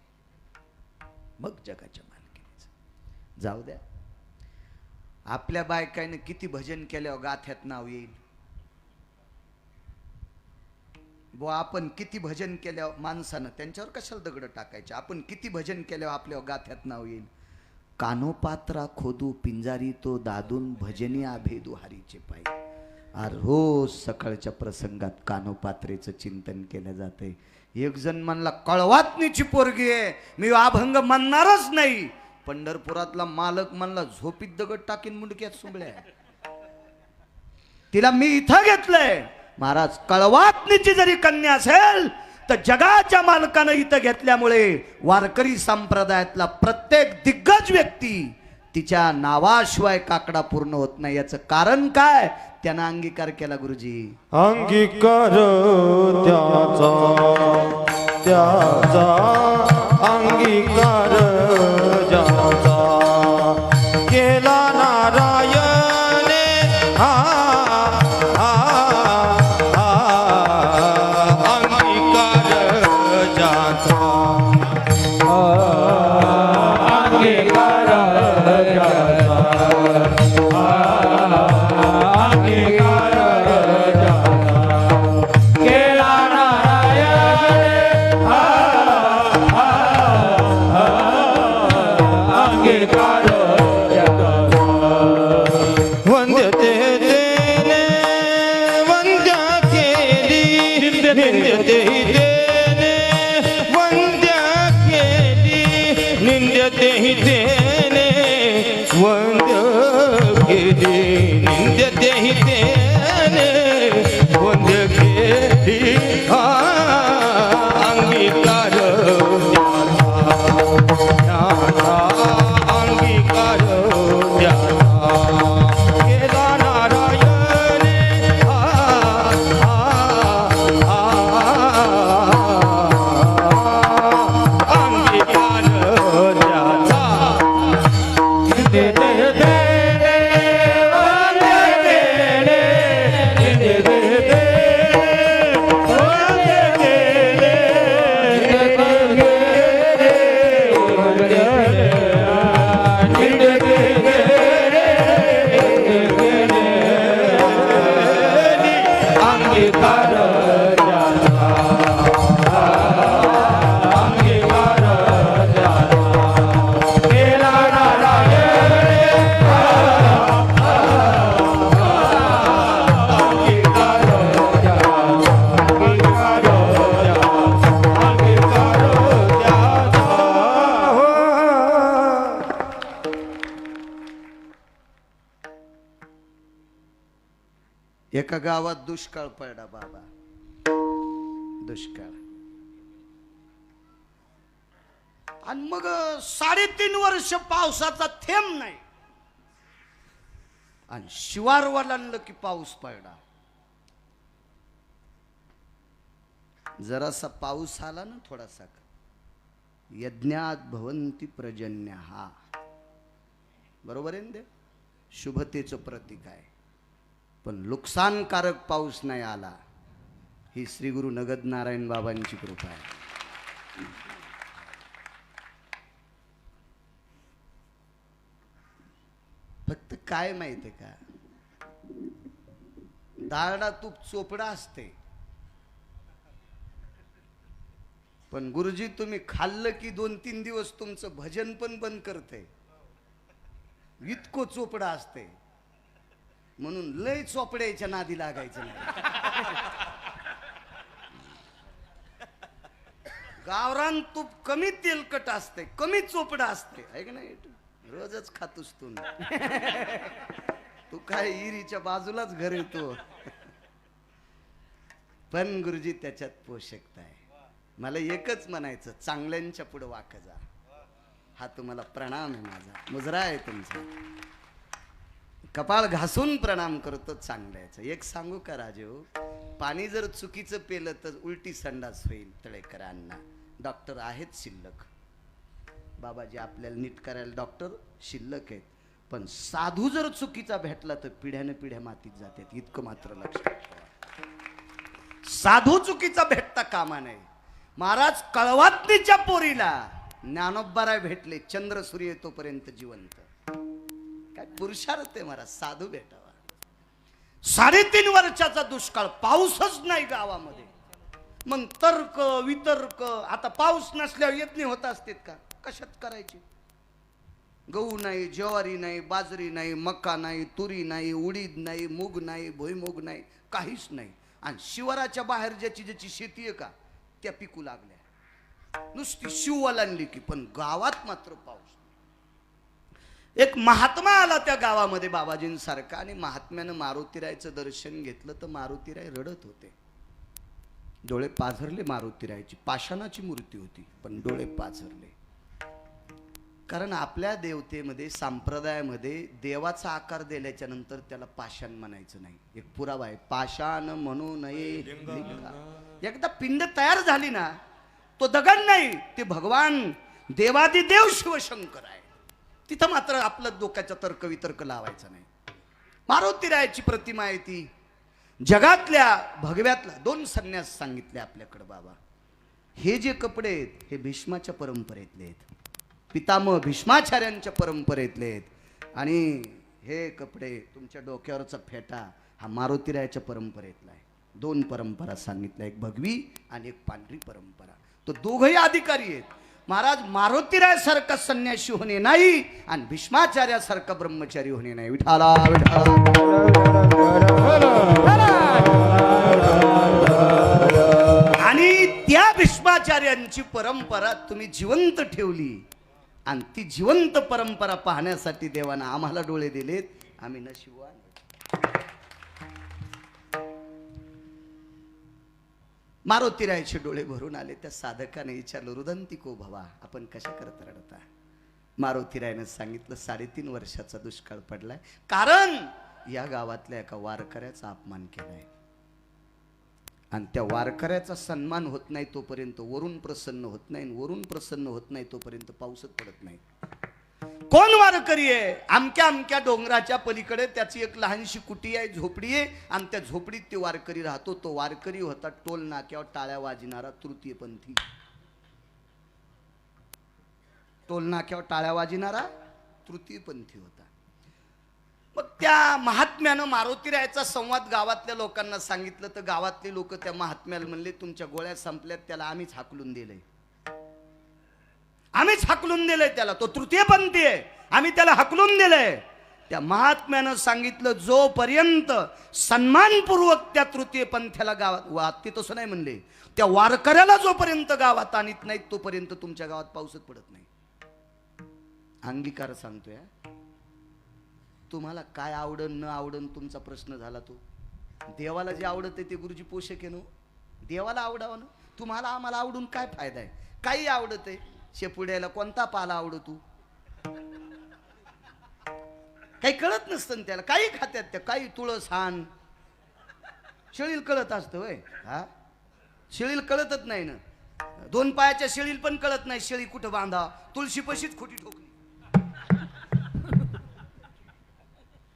मग जगाच्या मालकिनीचं. जाऊ द्या, आपल्या बायकाने किती भजन केल्यावर गाथ्यात नाव येईल. बुवा आपण किती भजन केल्यावर माणसानं, त्यांच्यावर कशाला दगड टाकायचे, आपण किती भजन केल्यावर आपल्या गाथ्यात नाव येईल. कान्होपात्रा खोदू पिंजारी तो दादून, भजनी आभेदू हरीचे पायी. रोज सकाळच्या प्रसंगात कान्होपात्रेचं चिंतन केलं जाते. एक जण म्हणला कळवातनीची पोरगी आहे, मी अभंग म्हणणारच नाही. पंढरपुरातला मालक म्हणला झोपीत दगड टाकीन मुंडक्यात सुंबळ्या, तिला मी इथं घेतलंय. महाराज कळवातनीची जरी कन्या असेल तर जगाच्या मालकानं इथं घेतल्यामुळे वारकरी संप्रदायातला प्रत्येक दिग्गज व्यक्ती तिच्या नावाशिवाय काकडा पूर्ण होत नाही. याचं कारण काय? त्यानं अंगीकार केला गुरुजी. अंगीकार त्याचा अंगीकार ज्याचा केला नारायणे हा अंगीकार ज्याचा अंगीकार ज्याचा अंगीकार केला नारायण अंगीकार वंद्यते तेने वंद्या केली निंद्यते तेने वंद्या केली निंद्यते तेने वंद्य केली निंद्यते तेने वंद्य केली अंगीकार त्याचा अंगीकार त्याचा केला नारायणे अंगीकार त्याचा एका गावात दुष्काळ पडला बाबा, दुष्काळ. आणि मग 3.5 वर्ष पावसाचा थेंब नाही. आणि शिवार वलांडलं की पाऊस पडला. जरासा पाऊस आला ना थोडासा, यज्ञात भवंती पर्जन्यः, बरोबर आहे ना ते? शुभतेचं प्रतीक आहे. पण नुकसानकारक पाऊस नाही आला. ही श्री गुरु नगद नारायण बाबांची कृपा आहे. फक्त काय माहितीये का, दारडा तूप चोपडा असते, पण गुरुजी तुम्ही खाल्लं की 2-3 दिवस तुमचं भजन पण बंद करते, इतकं चोपडा असते. म्हणून लय चोपड्याच्या नादी लागायचं नाही. गावरान तूप कमी तेलकट असते, कमी चोपडा असते, आहे का नाही? रोजच खातोस तू. तू काय इरीच्या बाजूलाच घर येतो. पण गुरुजी त्याच्यात पोषकता आहे. मला एकच म्हणायचं, चांगल्यांच्या पुढे वाक जा. हा तुम्हाला प्रणाम आहे माझा, मुजरा आहे तुमचा. कपाळ घासून प्रणाम करतो चांगल्याचं. एक सांगू का राजू, पाणी जर चुकीचं पेलं तर उलटी संडास होईल. तळेकरांना डॉक्टर आहेत शिल्लक, बाबाजी आपल्याला नीट करायला डॉक्टर शिल्लक आहेत. पण साधू जर चुकीचा भेटला तर पिढ्याने पिढ्या मातीत जातात. इतकं मात्र लक्षात ठेवा. साधू चुकीचा भेटता कामा नये. महाराज कळवातनीच्या पोरीला ज्ञानोबाराय भेटले, चंद्र सूर्य तोपर्यंत जिवंत. काय पुरुषार्थ आहे महाराज, साधू भेटावा. 3.5 वर्षाचा दुष्काळ, पाऊसच नाही गावामध्ये. मग तर्क वितर्क, आता पाऊस नसल्यावर यज्ञ होत असतात का? कशात करायचे? गहू नाही, ज्वारी नाही, बाजरी नाही, मका नाही, तुरी नाही, उडीद नाही, मूग नाही, भुईमूग नाही, काहीच नाही. आणि शिवाराच्या बाहेर ज्याची ज्याची शेती आहे का, चुटक्या पिकू लागल्या, नुसती शिववालांली की, पण गावात मात्र पाऊस. एक महात्मा आला त्या गावामध्ये बाबाजींसारखा, आणि महात्म्यानं मारुतीरायचं दर्शन घेतलं तर मारुतीराय रडत होते. डोळे पाझरले मारुतीरायची. पाषाणाची मूर्ती होती पण डोळे पाझरले. कारण आपल्या देवतेमध्ये, संप्रदायामध्ये देवाचा आकार दिल्याच्या नंतर त्याला पाषाण म्हणायचं नाही. एक पुरावा आहे, पाषाण म्हणू नये लिंगा. एकदा पिंड तयार झाली ना, तो दगड नाही, ते भगवान देवादिदेव शिवशंकर आहे. तिथं मात्र आपलं डोक्याचा तर्कवितर्क लावायचा नाही. मारुतीरायाची प्रतिमा आहे ती. जगातल्या भगव्यातला 2 संन्यास सांगितले आपल्याकडे बाबा. हे जे कपडे आहेत हे भीष्माच्या परंपरेतले आहेत, पितामह भीष्माचार्यांच्या परंपरेतले आहेत. आणि हे कपडे, तुमच्या डोक्यावरचा फेटा हा मारुतीरायाच्या परंपरेतला आहे. 2 परंपरा सांगितल्या, एक भगवी आणि एक पांढरी परंपरा. तो दोघही अधिकारी आहेत. महाराज मारुतीरायासारखा संन्यासी होणे नाही आणि भीष्माचार्यासारखा ब्रह्मचारी होणे नाही. विठाला विठाला. आणि त्या भीष्माचार्यांची परंपरा तुम्ही जिवंत ठेवली, आणि ती जिवंत परंपरा पाहण्यासाठी देवानं आम्हाला डोळे दिलेत. आम्ही नशिबवान. मारुतीरायाचे डोळे भरून आले. त्या साधकाने विचारलं, रुदंतिको भवा, आपण कशा करता रडता? मारुतीरायानं सांगितलं, 3.5 वर्षाचा दुष्काळ पडलाय, कारण या गावातल्या एका वारकऱ्याचा अपमान केलाय, आणि त्या वारकऱ्याचा सन्मान होत नाही तोपर्यंत वरून प्रसन्न होत नाही, वरून प्रसन्न होत नाही तोपर्यंत पाऊसच पडत नाही. कोण वारकरी आहे? अमक्या अमक्या डोंगराच्या पलीकडे त्याची एक लहानशी कुटी आहे, झोपडी आहे, आणि त्या झोपडीत ते वारकरी राहतो. तो वारकरी होता टोल नाक्यावर टाळ्या वाजणारा तृतीयपंथी. टोल नाक्यावर टाळ्या वाजणारा तृतीयपंथी होता. मग त्या महात्म्यानं मारुतीरायाचा संवाद गावातल्या लोकांना सांगितलं, तर गावातले लोक त्या महात्म्याला म्हणले, तुमच्या गोळ्या संपल्यात, त्याला आम्हीच हाकलून दिलंय, आम्हीच हाकलून दिलंय त्याला, तो तृतीयपंथी आहे, आम्ही त्याला हाकलून दिलंय. त्या महात्म्यानं सांगितलं, जोपर्यंत सन्मानपूर्वक त्या तृतीयपंथ्याला गावात, ते तसं नाही म्हणले, त्या वारकऱ्याला जोपर्यंत गावात आणत नाहीत तोपर्यंत तुमच्या गावात पाऊसच पडत नाही. अंगीकार सांगतोय. तुम्हाला काय आवडन न आवडन तुमचा प्रश्न झाला. तो देवाला जे आवडत ते गुरुजी पोषक आहे. देवाला आवडावं ना. तुम्हाला आम्हाला आवडून काय फायदा आहे? काही आवडत आहे. शेपुड्याला कोणता पाला आवडतो? काही कळत नसतं त्याला, काही खात्यात त्या, काही तुळस हान. शेळील कळत असतं वय? हा, शेळील कळतच नाही ना. 2 पायाच्या शेळील पण कळत नाही शेळी कुठं बांधा. तुळशी पशीच खोटी ठोकली.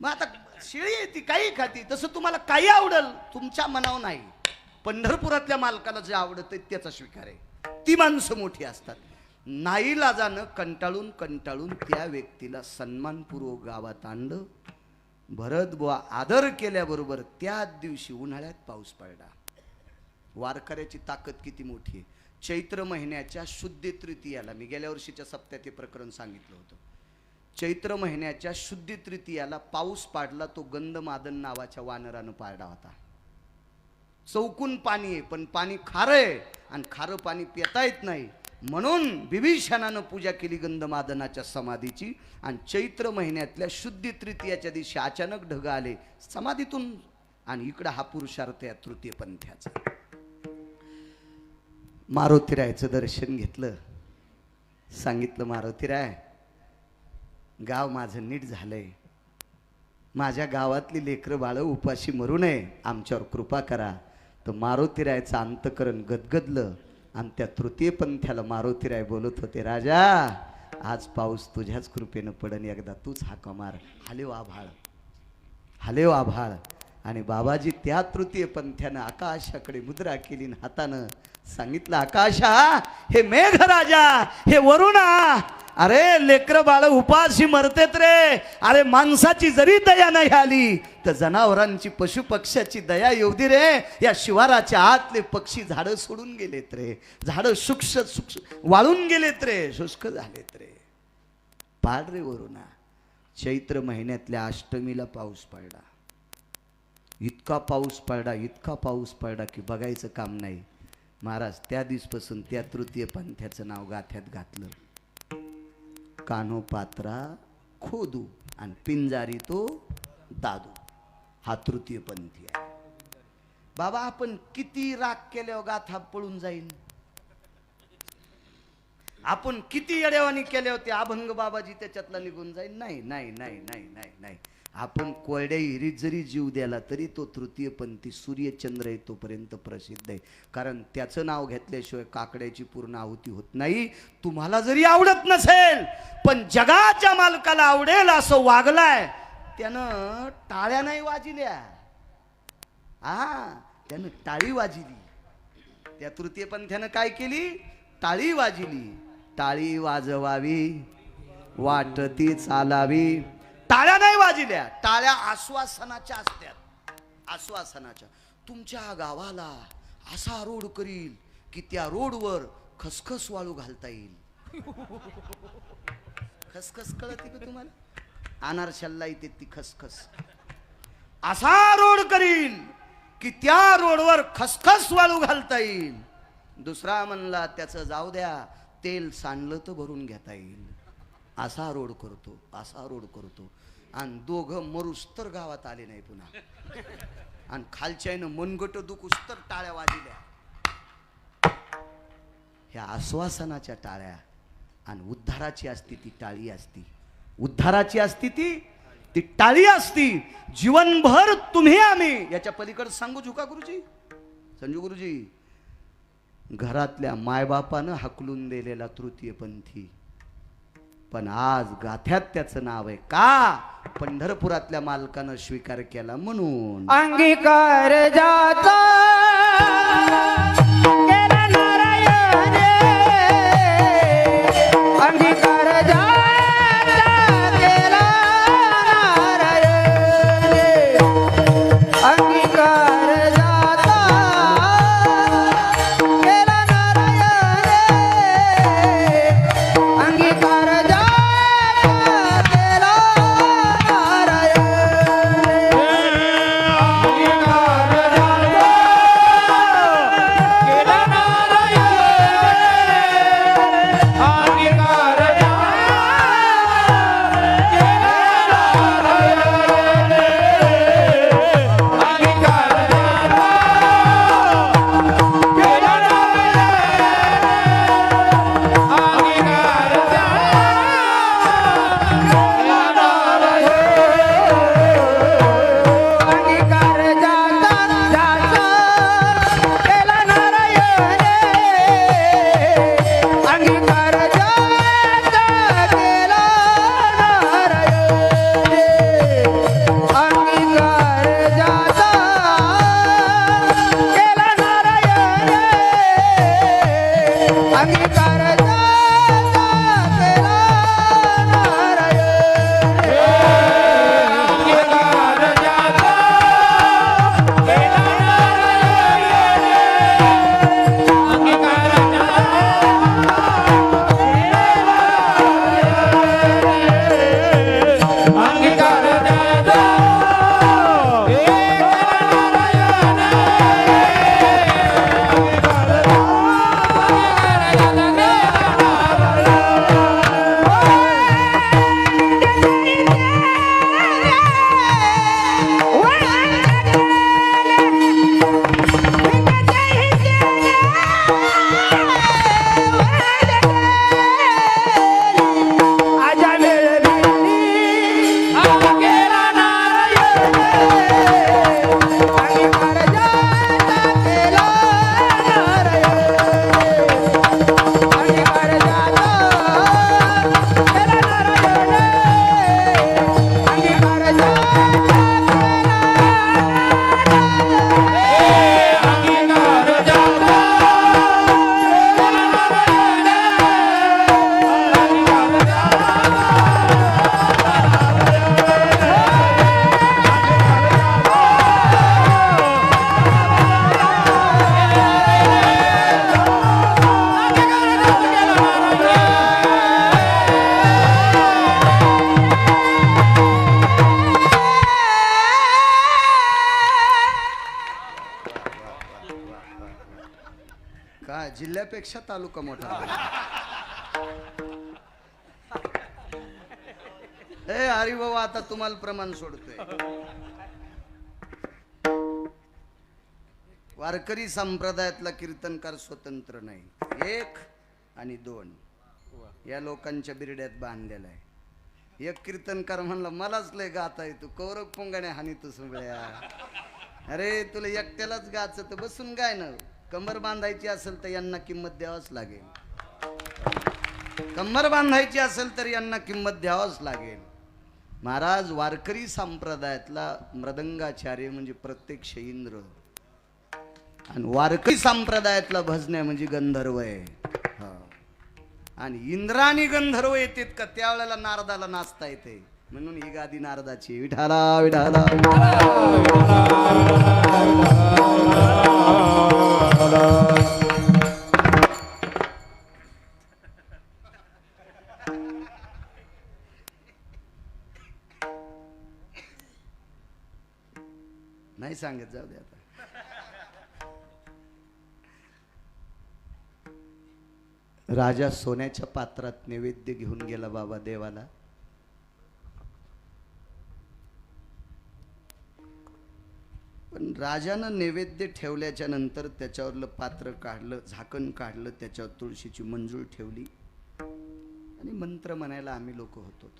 मग आता शेळी आहे ती, काही खाती. तसं तुम्हाला काही आवडल, तुमच्या मनावर नाही. पंढरपुरातल्या मालकाला जे आवडत त्याचा स्वीकार आहे. ती माणसं मोठी असतात. नाईलाजानं कंटाळून कंटाळून त्या व्यक्तीला सन्मानपूर्वक गावात आणलं. भरत बुवा आदर केल्याबरोबर त्याच दिवशी उन्हाळ्यात पाऊस पडला. वारकऱ्याची ताकद किती मोठी आहे. चैत्र महिन्याच्या शुद्ध तृतीयाला, मी गेल्या वर्षीच्या सप्त्यात हे प्रकरण सांगितलं होतं. चैत्र महिन्याच्या शुद्ध तृतीयाला पाऊस पाडला. तो गंधमादन नावाच्या वानरानं पाडला होता. चौकून पाणी आहे, पण पाणी खारं आहे, आणि खारं पाणी पिता येत नाही. म्हणून विभीषणानं पूजा केली गंधमादनाच्या समाधीची. आणि चैत्र महिन्यातल्या शुद्ध तृतीयाच्या दिवशी अचानक ढग आले समाधीतून, आणि इकडं हा पुरुषार्थ या तृतीयपंथ्याचा. मारुतीरायाचं दर्शन घेतलं. सांगितलं, मारुतीराय, गाव माझं नीट झालंय. माझ्या गावातली लेकरं बाळं उपाशी मरू नये, आमच्यावर कृपा करा. तर मारुतीरायाचं अंतकरण गदगदलं. आणि त्या तृतीयपंथ्याला मारुतीराय बोलत होते, राजा, आज पाऊस तुझ्याच कृपेनं पडन, एकदा तूच हाका मार. हालेव आभाळ, हालेव आभाळ. आणि बाबाजी त्या तृतीयपंथ्यानं आकाशाकडे मुद्रा केली, हातानं सांगितलं, आकाशा, हे मेघराजा, हे वरुणा, अरे लेकर बाळ उपाशी मरतेत रे. अरे माणसाची जरी दया नाही आली तर जनावरांची, पशु पक्ष्याची दया येऊ दे रे. या शिवाराच्या आतले पक्षी झाडं सोडून गेलेत रे, झाडं शुष्क वाळून गेलेत रे, शुष्क झालेत रे. पाड रे वरुणा. चैत्र महिन्यातल्या अष्टमीला पाऊस पडला. इतका पाऊस पडला, इतका पाऊस पडला की बघायचं काम नाही. महाराज त्या दिवसपासून त्या तृतीय पंथाचं नाव गाथ्यात घातलं. कानोपात्रा खोदू आणि पिंजारी तो दादू, हा तृतीय पंथी आहे. बाबा आपण किती राग केल्यावर गाथा पळून जाईल, आपण किती येड्यावानी केले होते अभंग बाबाजी त्याच्यातला निघून जाईल. नाही नाही नाही नाही नाही नाही, आपण कोरड्या हिरीत जरी जीव द्याला तरी तो तृतीयपंथी सूर्यचंद्र आहे तोपर्यंत प्रसिद्ध आहे. कारण त्याचं नाव घेतल्याशिवाय काकड्याची पूर्ण आहुती होत नाही. तुम्हाला जरी आवडत नसेल पण जगाच्या मालकाला आवडेल असं वागलाय त्यानं टाळ्या नाही वाजिल्या. त्यानं टाळी वाजिली. त्या तृतीयपंथ्यानं काय केली? टाळी वाजिली. टाळी वाजवावी वाटती चालावी. टाळ्या नाही वाजिल्या, टाळ्या आश्वासनाच्या असतात. आश्वासनाच्या. तुमच्या गावाला असा रोड करील की त्या रोडवर खसखस वाळू घालता येईल. खसखस कळते का तुम्हाला? अनारशाला येते ती खसखस. असा रोड करील की त्या रोडवर खसखस वाळू घालता येईल. दुसरा म्हणला त्याचं जाऊ द्या, तेल सांडलं तर भरून घेता येईल. असा रोड करतो, असा रोड करतो. आणि दोघं मरुस तर गावात आले नाही पुन्हा. आणि खालच्यानं मनगट दुखूस तर टाळ्या वाजल्या. ह्या आश्वासनाच्या टाळ्या. आणि उद्धाराची असती ती टाळी असती. उद्धाराची असती ती टाळी असती. जीवनभर तुम्ही आम्ही याच्या पलीकडे सांगू झुका गुरुजी, संजू गुरुजी, घरातल्या मायबापानं हाकलून दिलेला तृतीयपंथी. पण आज गाथ्यात त्याचं नाव आहे का? पंढरपुरातल्या मालकानं स्वीकार केला म्हणून. अंगीकार जाता केला नारायण, अंगीकार जाता केला नारायण, अंगीकार जाता केला नारायण, अंगीकार जिल्ह्यापेक्षा तालुका मोठा. ए हरी बाबा, आता तुम्हाला प्रमाण सोडतोय. वारकरी संप्रदायातला कीर्तनकार स्वतंत्र नाही. 1 आणि 2 या लोकांच्या बिरड्यात बांधलेला आहे. एक कीर्तनकार म्हणला मलाच लय गाता येतो, कौरव पोंगाने हानी तू सुंबळ्या. अरे तुला एकट्यालाच गाचं तर बसून गाय ना. कंबर बांधायची असेल तर यांना किंमत द्यावाच लागेल. कंबर बांधायची असेल तर यांना किंमत द्यावाच लागेल. महाराज वारकरी संप्रदायातला मृदंगाचार्य म्हणजे प्रत्यक्ष इंद्र, आणि वारकरी संप्रदायातला भजन्या म्हणजे गंधर्व आहे. आणि इंद्र आणि गंधर्व येतात का त्यावेळेला नारदाला नाचता येते, म्हणून ही गादी नारदाची. विठाला विठाला नाही सांगत, जाऊ दे आता. राजा सोन्याच्या पात्रात नैवेद्य घेऊन गेला बाबा देवाला. पण राजानं नैवेद्य ठेवल्याच्या नंतर त्याच्यावरलं पात्र काढलं, झाकण काढलं, त्याच्यावर तुळशीची मंजूळ ठेवली आणि मंत्र म्हणायला आम्ही लोक होतो.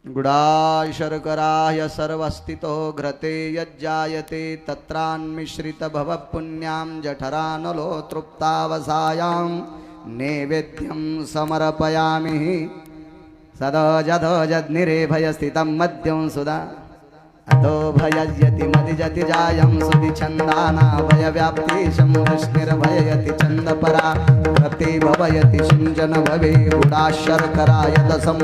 गुडा शर्कराय सर्वस्थितो घृते यज्जायते तत्रान्मिश्रित भव पुण्यां जठरानलो तृप्तावसायां नैवेद्यं समर्पयामि सदजधजनिरे भयस्थितं मद्यं सुधा अतो भयजति मदिजति जायं सुधि छन्दाना भयव्याप्तिशं वृष्णिर्भययति छन्दपरा प्रति भवयति सिञ्चन भवे गुडा शर्करा यदसं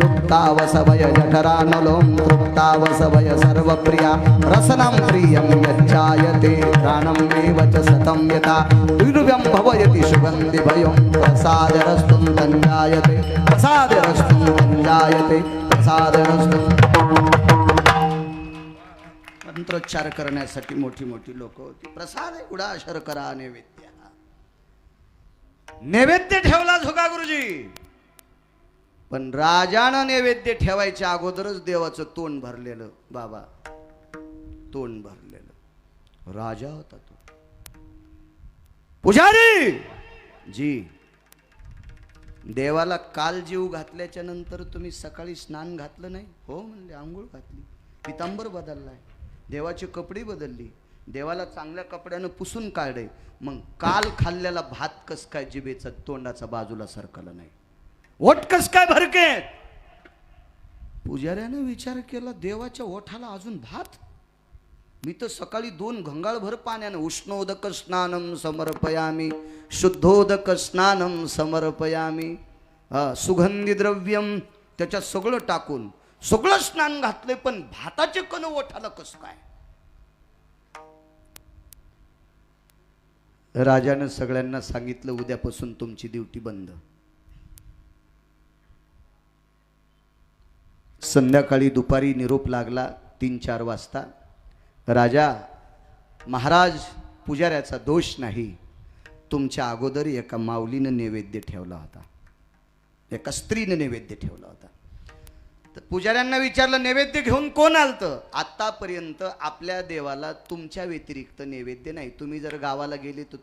लुप्तावसवय जठरानलों तृप्तावसवय सर्वप्रिया रसनं प्रियं यज्जायते प्राणमेव च सतं यथा दुर्व्यं भवयति सुगन्धि भयं प्रसादरस्तुं तञ्जायते प्रसादरस्तुं तञ्जायते प्रसादरस्तुं. मंत्रोच्चार करण्यासाठी मोठी मोठी लोक होती. प्रसाद उडा शर्करा नैवेद्य. नैवेद्य ठेवला झोका गुरुजी. पण राजानं नैवेद्य ठेवायच्या अगोदरच देवाचं तोंड भरलेलं बाबा, तोंड भरलेलं. राजा होता तो. पुजारी जी, देवाला काल जीव घातल्याच्या नंतर तुम्ही सकाळी स्नान घातलं नाही? हो म्हणले. आंघोळ घातली, पितांबर बदललाय, देवाची कपडे बदलली, देवाला चांगल्या कपड्यानं पुसून काढले. मग काल खाल्लेला भात कस काय जिभेचा तोंडाचा बाजूला सरकला नाही? ओठ कस काय भरकेत? पुजाऱ्यानं विचार केला, देवाच्या ओठाला अजून भात? मी तर सकाळी 2 घंगाळभर पाण्यानं उष्णोदक स्नानम समर्पयामी शुद्धोदक स्नानम समर्पयामी सुगंधी द्रव्यम त्याच्यात सगळं टाकून सगळं स्नान घातले, पण भाताचे कण ओठाला कस काय? राजानं सगळ्यांना सांगितलं, उद्यापासून तुमची ड्युटी बंद. संध्याकाळी दुपारी निरोप लागला 3-4 वाजता. राजा महाराज, पुजाऱ्याचा दोष नाही, तुमच्या अगोदर एका माऊलीनं नैवेद्य ठेवला होता, एका स्त्रीने नैवेद्य ठेवला होता. तर पुजाऱ्यांना विचारलं, नैवेद्य घेऊन कोण आलतं? आतापर्यंत आपल्या देवाला तुमच्या व्यतिरिक्त नैवेद्य नाही. तुम्ही जर गावाला गेले तर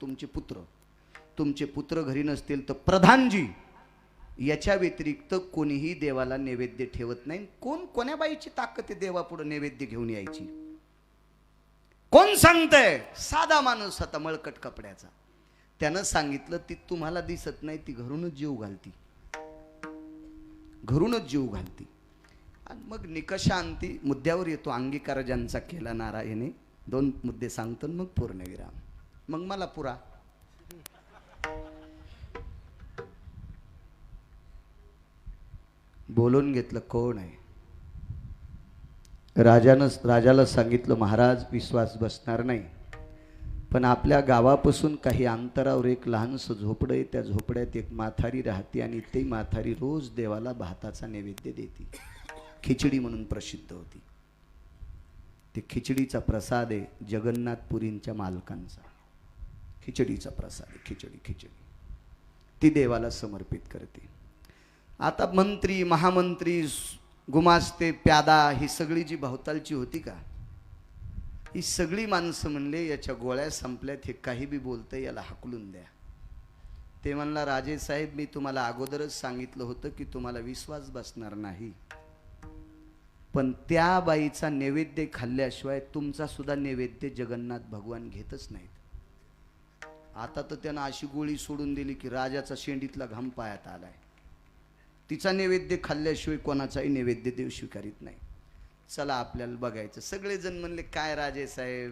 तुमचे पुत्र घरी नसतील तर प्रधानजी याच्या व्यतिरिक्त कोणीही देवाला नैवेद्य ठेवत नाही. कोण्या बाईची ताकद आहे देवापुढे नैवेद्य घेऊन यायची? कोण सांगतंय? साधा माणूस होता मळकट कपड्याचा. त्यानं सांगितलं, ती तुम्हाला दिसत नाही, ती घरूनच जीव घालती, घरूनच जीव घालती. आणि मग निकषांती मुद्द्यावर येतो. अंगीकार ज्यांचा केला नारायणे. 2 मुद्दे सांगतो मग पूर्णविराम. मग मला पुरा. बोलून घेतलं, कोण आहे? राजाला सांगितलं, महाराज विश्वास बसणार नाही, पण आपल्या गावापासून काही अंतरावर एक लहानसं झोपडं आहे. त्या झोपड्यात एक माथारी राहते आणि ती माथारी रोज देवाला भाताचा नैवेद्य देते. खिचडी म्हणून प्रसिद्ध होती. ते खिचडीचा प्रसाद आहे जगन्नाथपुरींच्या मालकांचा. खिचडीचा प्रसाद आहे, खिचडी ती देवाला समर्पित करते. आता मंत्री महामंत्री गुमास्ते प्यादा ही सगळी जी भवतालची होती का, ही सगळी माणसं म्हणले याच्या गोळ्या संपल्यात, हे काही बी बोलतंय, याला हाकलून द्या. ते म्हणला राजे साहेब मी तुम्हाला अगोदरच सांगितलं होतं की तुम्हाला विश्वास बसणार नाही, पण त्या बाईचा नैवेद्य खाल्ल्याशिवाय तुमचा सुद्धा नैवेद्य जगन्नाथ भगवान घेतच नाहीत. आता तर त्यानं अशी गोळी सोडून दिली की राजाचा शेंडीतला घाम पायात आलाय. तिचा नैवेद्य खाल्ल्याशिवाय कोणाचाही नैवेद्य देव स्वीकारित नाही. चला आपल्याला बघायचं. सगळेजण म्हणले काय राजे साहेब,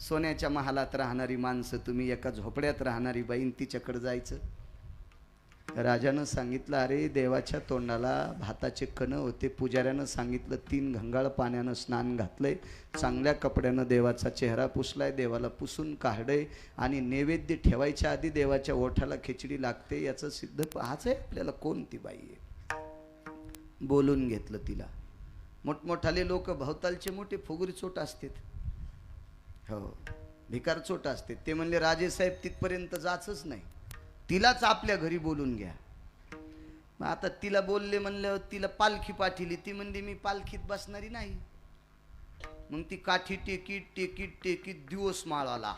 सोन्याच्या महालात राहणारी माणसं, तुम्ही एका झोपड्यात राहणारी बाईन तिच्याकडे जायचं. राजानं सांगितलं अरे देवाच्या तोंडाला भाताचे कण होते, पुजाऱ्यानं सांगितलं 3 घंगाळ पाण्यानं स्नान घातलंय, चांगल्या कपड्यानं देवाचा चेहरा पुसलाय, देवाला पुसून काढलंय आणि नैवेद्य ठेवायच्या आधी देवाच्या ओठाला खिचडी लागते, याचं सिद्ध हाच आहे आपल्याला. कोण ती बाई आहे? बोलून घेतलं तिला. मोठमोठाले लोक भवतालचे मोठे फुगुरी चोट असतात, हो भिकार चोट असते. ते म्हणले राजेसाहेब तिथपर्यंत जाचच नाही, तिलाच आपल्या घरी बोलून घ्या. मग आता तिला बोलले म्हणलं, तिला पालखी पाठिली. ती म्हणली मी पालखीत बसणारी नाही. मग ती काठी टेकीत दिवस माळाला.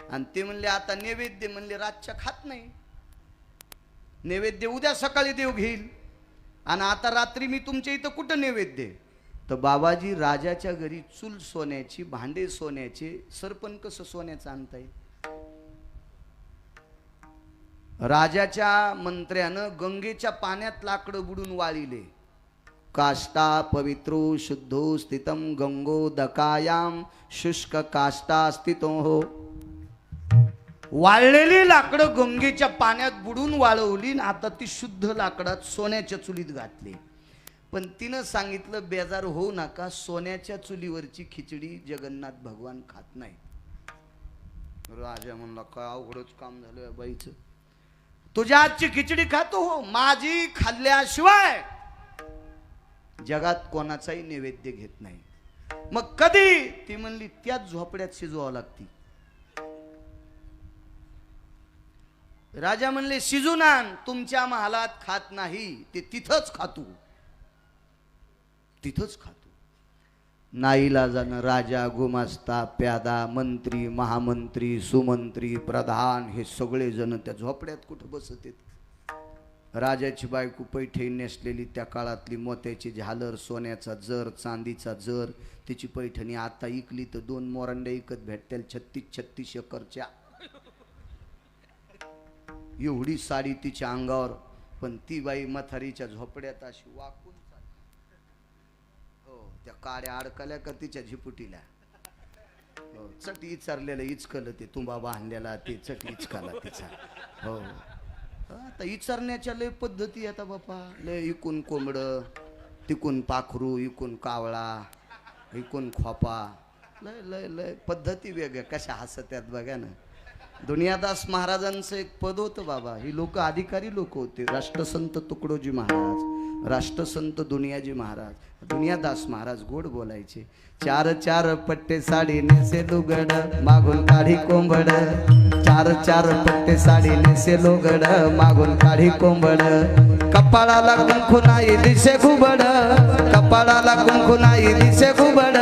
आणि ते म्हणले आता नैवेद्य, म्हणले रातच्या खात नाही, नैवेद्य उद्या सकाळी देव घेईल, आणि आता रात्री मी तुमच्या इथं कुठं नैवेद्य? तर बाबाजी राजाच्या घरी चूल सोन्याची, भांडे सोन्याचे, सरपण कसं सोन्याचं आणता येईल? राजाच्या मंत्र्यानं गंगेच्या पाण्यात लाकडं बुडून वाळिले. काष्टा पवित्रो शुद्धो स्थितम गंगो दकायाम शुष्क काष्टा स्थितो हो. वाळलेली लाकडं गंगेच्या पाण्यात बुडून वाळवली, आता ती शुद्ध लाकडात सोन्याच्या चुलीत घातली. पण तिनं सांगितलं बेजार होऊ नका, सोन्याच्या चुलीवरची खिचडी जगन्नाथ भगवान खात नाही. राजा म्हणला काय अवघडच काम झालं या बाईचं. तुझ्या आजची खिचडी खातो हो, माझी खाल्ल्याशिवाय जगात कोणाचाही नैवेद्य घेत नाही. मग कधी? ती म्हणली त्याच झोपड्यात शिजवावं लागती. राजा म्हणले शिजून आण. तुमच्या महालात खात नाही, ते तिथंच खातो, तिथंच खातो. नाईलाजानं राजा, गुमास्ता, प्यादा, मंत्री, महामंत्री, सुमंत्री, प्रधान हे सगळे जण त्या झोपड्यात कुठं बसत आहेत. राजाची बायको पैठणी नेसलेली, त्या काळातली मोत्याची झालर, सोन्याचा जर, चांदीचा जर, तिची पैठणी आता इकली तर 2 मोरांड्या इकत भेटतील 36 एकरच्या. एवढी साडी तिच्या अंगावर, पण ती बाई मथारीच्या झोपड्यात अशी वाकून चालली. हो त्या काड्या अडकल्या का तिच्या झिपुटीला. हो चट इचारलेलं इचकलं, ते तुंबा बांधलेला ते चट इचकाला तिचा. हो आता इचारण्याच्या लय पद्धती आता बापा, लय इकून कोंबडं, तिकून पाखरू, इकून कावळा, इकून खोपा, लय लय लय पद्धती वेगळ्या. कशा हसत्यात बघा ना. दुनियादास महाराजांचं एक पद होतं बाबा. ही लोक अधिकारी लोक होते. राष्ट्रसंत तुकडोजी महाराज, राष्ट्रसंत दुनियाजी महाराज, दुनियादास महाराज गोड बोलायचे. 4 पट्टे साडी नेसे लुगड, मागून काढी कोंबड. 4 पट्टे साडी नेसे लुगड, मागून काढी कोंबड. कपाळाला कुंकू नाही दिसे घुबड, कपाळाला कुंकू नाही दिसे घुबड.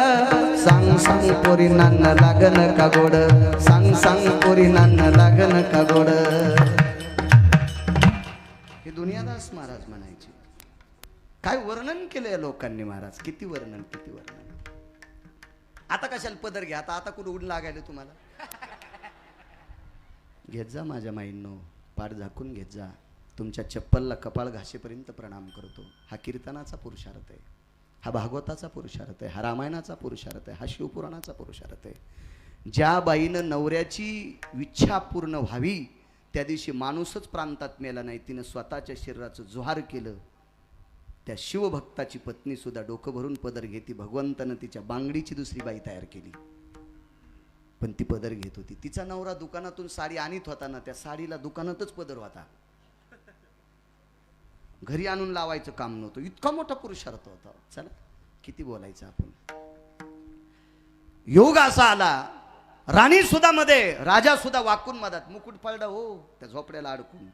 सांग सांग पोरी नान्न लागन का गोड, सांग सांग पोरी नान्न लागन का गोड. हे दुनियादास महाराज म्हणायचे. काय वर्णन केलंय लोकांनी महाराज, किती वर्णन, किती वर्णन. आता कशाला पदर घ्या, आता कुठं उड लागायला तुम्हाला. घेत जा माझ्या माईंनो, पाठ झाकून घेत जा. तुमच्या चप्पलला कपाळ घासेपर्यंत प्रणाम करतो. हा कीर्तनाचा पुरुषार्थ आहे, हा भागवताचा पुरुषार्थ आहे, हा रामायणाचा पुरुषार्थ आहे, हा शिवपुराणाचा पुरुषार्थ आहे. ज्या बाईनं नवऱ्याची इच्छा पूर्ण व्हावी, त्या दिवशी माणूसच प्रांतात मेला नाही, तिनं स्वतःच्या शरीराचं जोहार केलं. त्या शिवभक्ताची पत्नी सुद्धा डोकं भरून पदर घेती. भगवंतानं तिच्या बांगडीची दुसरी बाई तयार केली, पण ती पदर घेत होती. तिचा नवरा दुकानातून साडी आणत होता ना, त्या साडीला दुकानातच पदर होता, घरी आणून लावायचं काम नव्हतं. इतका मोठा पुरुषार्थ होता. चला किती बोलायचं आपण. योग असा आला, राणी सुद्धा मध्ये, राजा सुद्धा वाकून मधात, मुकुट पडला हो त्या झोपड्याला अडकून.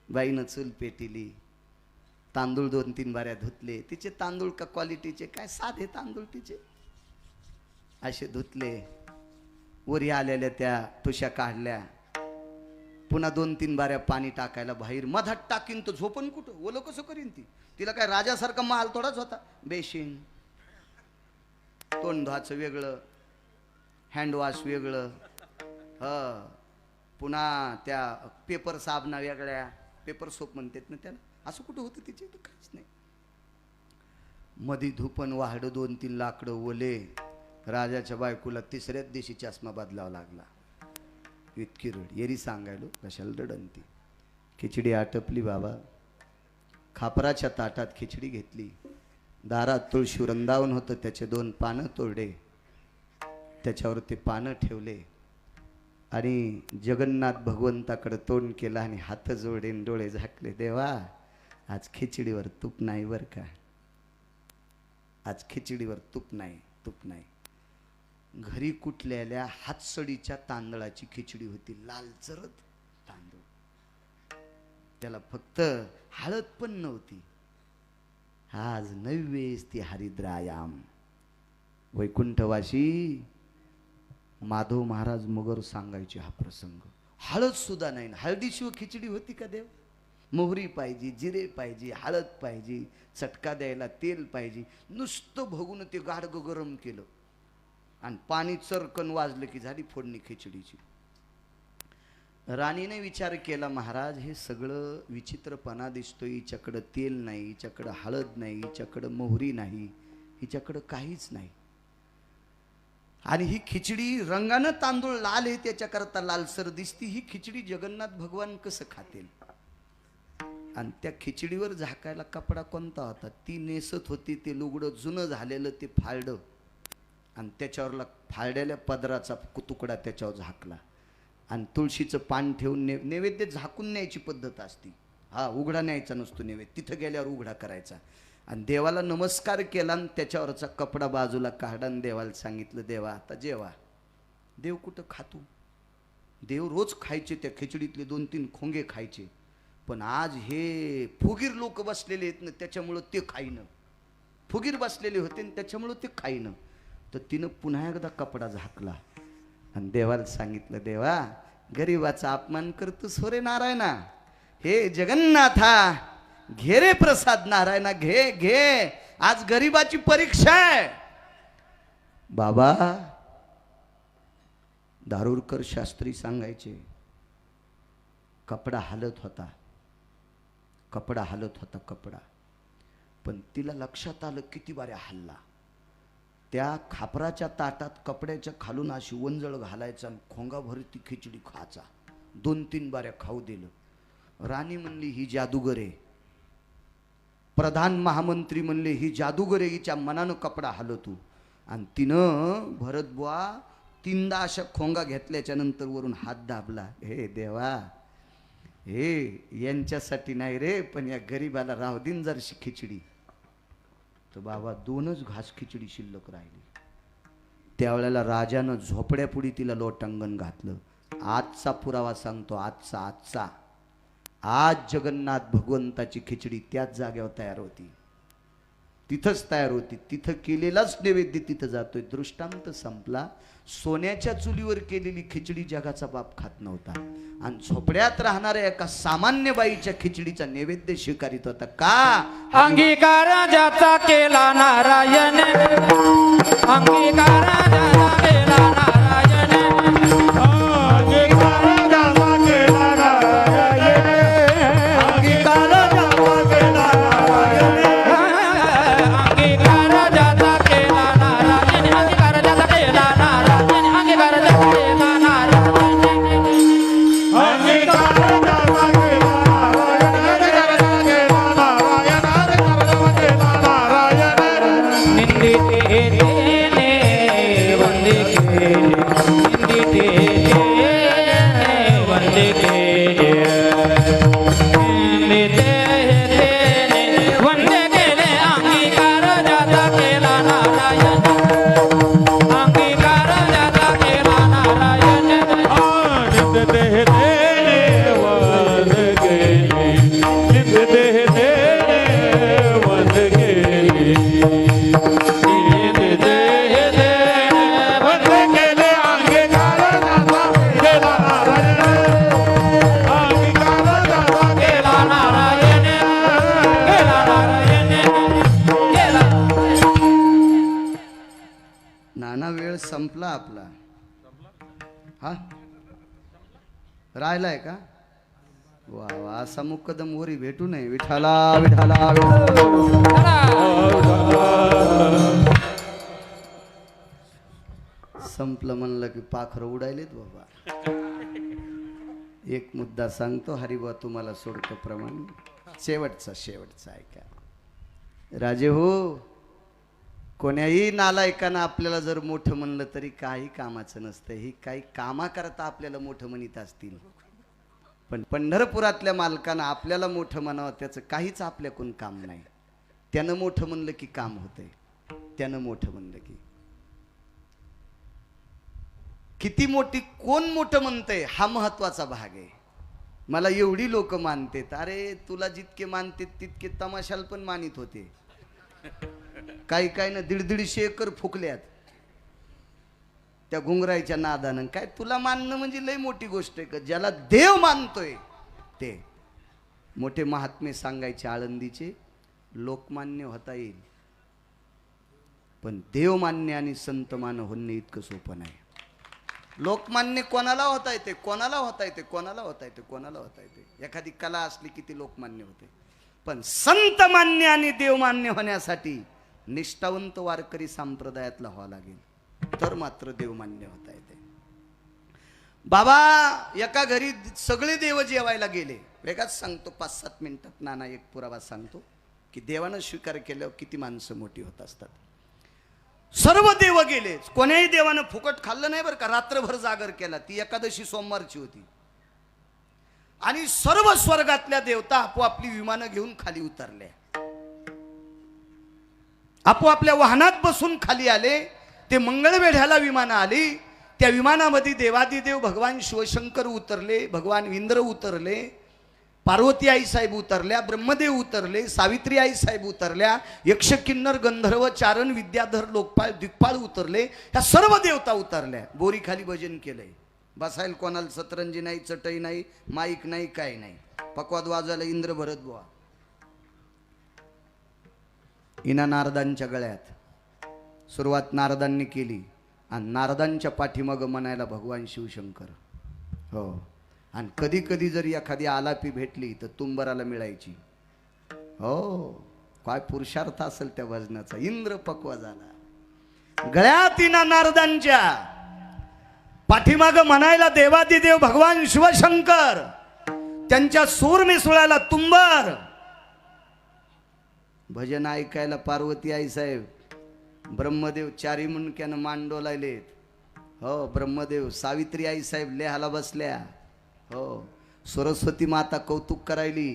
बाईनं चूल पेटिली, तांदूळ 2-3 बाऱ्या धुतले. तिचे तांदूळ का क्वालिटीचे, काय साधे तांदूळ तिचे, असे धुतले. वरी आलेल्या त्या तुषा काढल्या, पुन्हा 2-3 बाऱ्या पाणी टाकायला बाहेर. मधात टाकीन तर झोपन कुठं, ओलं कसं करीन ती. तिला काय राजासारखा माल थोडाच होता. बेशिंग, तोंड धुवाचं वेगळं, हँडवॉश वेगळं, पुन्हा त्या पेपर साबणा वेगळ्या, पेपर सोप म्हणतात ना त्याला, असं कुठं होतं तिचे, काहीच नाही. मधी धुपन वाहडं 2-3 लाकडं ओले. राजाच्या बायकोला 3ऱ्याच दिवशी चष्मा बदलावा लागला. इतकी रड. येरी सांगायलो कशाला रडंती. खिचडी आटपली बाबा. खापराच्या ताटात खिचडी घेतली. दारात तुळशी वृंदावन होतं, त्याचे 2 पानं तोडले, त्याच्यावर ते पानं ठेवले आणि जगन्नाथ भगवंताकडे तोंड केलं आणि हात जोडेन डोळे झाकले. देवा, आज खिचडीवर तूप नाही बर का, आज खिचडीवर तूप नाही, तूप नाही. घरी कुटलेल्या हातसडीच्या तांदळाची खिचडी होती, लाल चरत तांदूळ, त्याला फक्त हळद पण नव्हती. आज नैवेस ती हरिद्रायाम. वैकुंठवासी माधव महाराज मगर सांगायचे हा प्रसंग. हळद सुद्धा नाही, हळदीशिवाय खिचडी होती का देव. मोहरी पाहिजे, जिरे पाहिजे, हळद पाहिजे, चटका द्यायला तेल पाहिजे. नुसतं बघून ते गाडगं गरम केलं आणि पाणी चरकन वाजलं की झाली फोडणी खिचडीची. राणीने विचार केला, महाराज हे सगळं विचित्रपणा दिसतोय. हिच्याकडं तेल नाही, हिच्याकडं हळद नाही, हिच्याकडं मोहरी नाही, हिच्याकडं काहीच नाही. आणि ही खिचडी रंगानं तांदूळ लाल आहे त्याच्याकरता लालसर दिसती. ही खिचडी जगन्नाथ भगवान कसं खातील. आणि त्या खिचडीवर झाकायला कपडा कोणता होता, ती नेसत होती ते लुगडं जुनं झालेलं, ते फाळडं आणि त्याच्यावरला फाळलेल्या पदराचा तुकडा त्याच्यावर झाकला आणि तुळशीचं पान ठेवून नैवेद्य झाकून न्यायची पद्धत असती. उघडा न्यायचा नसतो नैवेद्य, तिथं गेल्यावर उघडा करायचा. आणि देवाला नमस्कार केला आणि त्याच्यावरचा कपडा बाजूला काढला आणि देवाला सांगितलं, देवा आता जेवा. देव कुठं खातो, देव रोज खायचे त्या खिचडीतले 2-3 खोंगे खायचे. पण आज हे फुगीर लोक बसलेले आहेत ना, त्याच्यामुळं ते खाईनं. फुगीर बसलेले होते आणि त्याच्यामुळं ते खाईनं. तर तिनं पुन्हा एकदा कपडा झाकला आणि देवाला सांगितलं, देवा गरीबाचा अपमान करतोस हो रे नारायणा. हे जगन्नाथा घे रे प्रसाद नारायणा, घे घे, आज गरीबाची परीक्षा आहे. बाबा दारुरकर शास्त्री सांगायचे, कपडा हालत होता, कपडा हालत होता, कपडा. पण तिला लक्षात आलं किती बाऱ्या हल्ला. त्या खापराच्या ताटात कपड्याच्या खालून अशी वंजळ घालायचा आणि खोंगाभर ती खिचडी खायचा. 2-3 बाऱ्या खाऊ दिलं. राणी म्हणली ही जादूगर आहे. प्रधान महामंत्री म्हणले ही जादूगर आहे, हिच्या मनानं कपडा हलवतो. आणि तिनं भरत बुवा 3दा अशा खोंगा घेतल्याच्या नंतर वरून हात दाबला. हे देवा, हे यांच्यासाठी नाही रे, पण या गरीबाला राहू दिन जरशी खिचडी. तर बाबा 2च घास खिचडी शिल्लक राहिली. त्यावेळेला राजानं झोपड्यापुढी तिला लोटांगण घातलं. आजचा पुरावा सांगतो, आजचा आज जगन्नाथ भगवंताची खिचडी त्याच जागेवर तयार होती, तिथंच तयार होती. तिथं केलेलाच नैवेद्य तिथं जातोय. दृष्टांत संपला. सोन्याच्या चुलीवर केलेली खिचडी जगाचा बाप खात नव्हता आणि झोपड्यात राहणाऱ्या एका सामान्य बाईच्या खिचडीचा नैवेद्य स्वीकारित होता. का अंगीकार ज्याचा केला नारायण, अंगीकार ज्याचा केला नारायण, अंगीकार ज्याचा केला नारायण, अंगीकार ज्याचा केला नारायण, अंगीकार ज्याचा केला नारायण, अंगीकार ज्याचा केला नारायण, अंगीकार ज्याचा केला नारायण, अंगीकार ज्याचा केला नारायण, निंदिते तेने वंदिके आपला? हा राहिलाय का? वा वा, असा मुक्कदम वरी भेटू नये. विठाला विठाला संपलं म्हणलं की पाखरं उडायलेत बाबा. एक मुद्दा सांगतो हरिबा तुम्हाला, सोडतो प्रमाण. शेवटचा ऐका राजे हो. कोण्याही नालायकानं आपल्याला जर मोठं म्हणलं तरी काही कामाचं नसतं. ही काही कामा करता आपल्याला मोठं म्हणत असतील, पण पंढरपुरातल्या मालकानं आपल्याला मोठं म्हणावं त्याचं काहीच आपल्याकडून काम नाही. त्यानं मोठं म्हणलं की काम होतंय. त्यानं मोठं म्हणलं की किती मोठी, कोण मोठं म्हणतंय हा महत्वाचा भाग आहे. मला एवढी लोक मानतेत. अरे तुला जितके मानतेत तितके तमाशाला पण मानित होते. काही ना 150 एकर फुकल्यात त्या घुंगरायच्या नादानं. काय तुला मानणं म्हणजे लय मोठी गोष्ट आहे का? ज्याला देव मानतोय ते मोठे महात्मे सांगायचे आळंदीचे, लोकमान्य होता येईल पण देवमान्य आणि संतमान्य होणे इतकं सोपं नाही. लोकमान्य कोणाला होता येते, कोणाला होता येते, कोणाला होता येते, कोणाला होता येते. एखादी कला असली की ती लोकमान्य होते, पण संतमान्य आणि देवमान्य होण्यासाठी निष्ठावंत वारकरी संप्रदायातला व्हावा लागेल, तर मात्र देवमान्य होता येते. बाबा एका घरी सगळे देव जेवायला गेले. वेगाच सांगतो 5-7 मिनिटात नाना एक पुरावा सांगतो की देवानं स्वीकार केल्यावर किती माणसं मोठी होत असतात. सर्व देव गेले. कोण्याही देवानं फुकट खाल्लं नाही बरं का. रात्रभर जागर केला. ती एकादशी सोमवारची होती. आणि सर्व स्वर्गातल्या देवता आपोआपली विमानं घेऊन खाली उतरल्या. आपोआपल्या वाहनात बसून खाली आले. ते मंगळवेढ्याला विमानं आली. त्या विमानामध्ये देवादिदेव भगवान शिवशंकर उतरले, भगवान इंद्र उतरले, पार्वती आई साहेब उतरल्या, ब्रह्मदेव उतरले, सावित्री आई साहेब उतरल्या, यक्ष किन्नर गंधर्व चारण विद्याधर लोकपाळ दिग्पाळ उतरले. ह्या सर्व देवता उतरल्या. बोरी खाली भजन केलंय. बसायला कोणाला सतरंजी नाही, चटई नाही, माईक नाही, काय नाही. पकवाद वाजवायला इंद्र भरत बुवा. इना नारदांच्या गळ्यात सुरुवात नारदांनी केली आणि नारदांच्या पाठीमागं म्हणायला भगवान शिवशंकर. हो, आणि कधी कधी जर एखादी आलापी भेटली तर तुंबराला मिळायची. हो, काय पुरुषार्थ असेल त्या भजनाचा. इंद्र पक्वा झाला. गळ्यात इना नारदांच्या पाठीमागं म्हणायला देवादिदेव भगवान शिवशंकर, त्यांच्या सूर मिसळायला तुंबर. भजन ऐकायला पार्वती आई साहेब, ब्रह्मदेव चारी मुंडक्यानं मांडोलायलेत. हो, ब्रह्मदेव, सावित्री आई साहेब लेहाला बसल्या. हो, सरस्वती माता कौतुक करायली.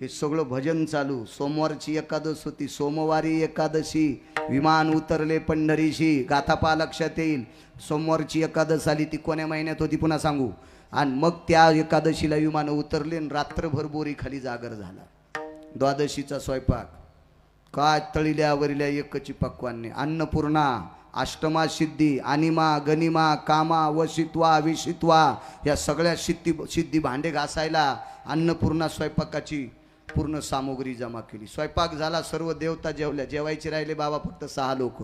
हे सगळं भजन चालू. सोमवारची एकादश होती. सोमवारी एकादशी विमान उतरले पंढरीशी. गाथापा लक्षात येईल. सोमवारची एकादश आली ती कोण्या महिन्यात होती पुन्हा सांगू. आणि मग त्या एकादशीला विमान उतरले आणि रात्रभर बोरी खाली जागर झाला. द्वादशीचा स्वयंपाक काय तळिल्या वरिल्या एकची पक्वान्ने. अन्नपूर्णा, अष्टमा सिद्धी, अनिमा, गनिमा, कामा, वशित्वा, विशित्वा या सगळ्या सिद्धी भांडे घासायला अन्नपूर्णा स्वयंपाकाची पूर्ण सामुग्री जमा केली. स्वयंपाक झाला. सर्व देवता जेवल्या. जेवायचे राहिले बाबा फक्त 6 लोक.